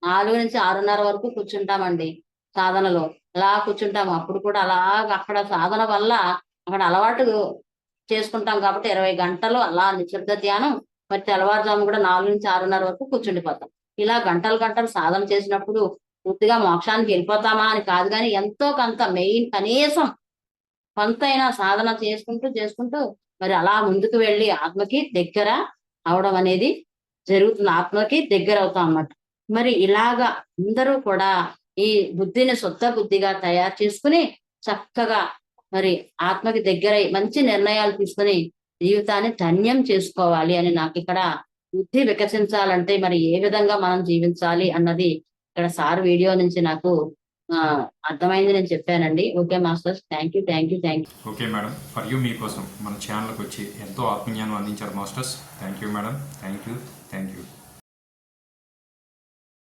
4 నుంచి 6:30 వరకు కూర్చుంటామండి సాధనలో. అలా కూర్చుంటాము. అప్పుడు కూడా అలాగ అక్కడ సాధన వల్ల అక్కడ అలవాటు చేసుకుంటాం కాబట్టి 20 గంటలు అలా నిశ్శబ్ద ధ్యానం. మరి తెల్లవారుజాము కూడా 4 నుంచి 6:30 వరకు కూర్చుండిపోతాం. ఇలా గంటలు సాధన చేసినప్పుడు పూర్తిగా మోక్షానికి వెళ్ళిపోతామా అని కాదు, కానీ ఎంతో కొంత కనీసం కొంతైనా సాధన చేసుకుంటూ మరి అలా ముందుకు వెళ్ళి ఆత్మకి దగ్గర అవడం అనేది జరుగుతుంది. ఆత్మకి దగ్గర అవుతాం అన్నమాట. మరి ఇలాగా అందరూ కూడా ఈ బుద్ధిని శుద్ధ బుద్ధిగా తయారు చేసుకుని చక్కగా మరి ఆత్మకి దగ్గరై మంచి నిర్ణయాలు తీసుకుని జీవితాన్ని ధన్యం చేసుకోవాలి అని నాకు ఇక్కడ బుద్ధి వికసించాలంటే మరి ఏ విధంగా మనం జీవించాలి అన్నది ఇక్కడ సార్ వీడియో నుంచి నాకు అర్థమైంది, నేను చెప్పానండి. Okay masters, thank you. Okay madam, for you మీకోసం మన ఛానల్కి వచ్చి ఎంతో ఆత్మజ్ఞానం అందించారు masters. Thank you madam, thank you.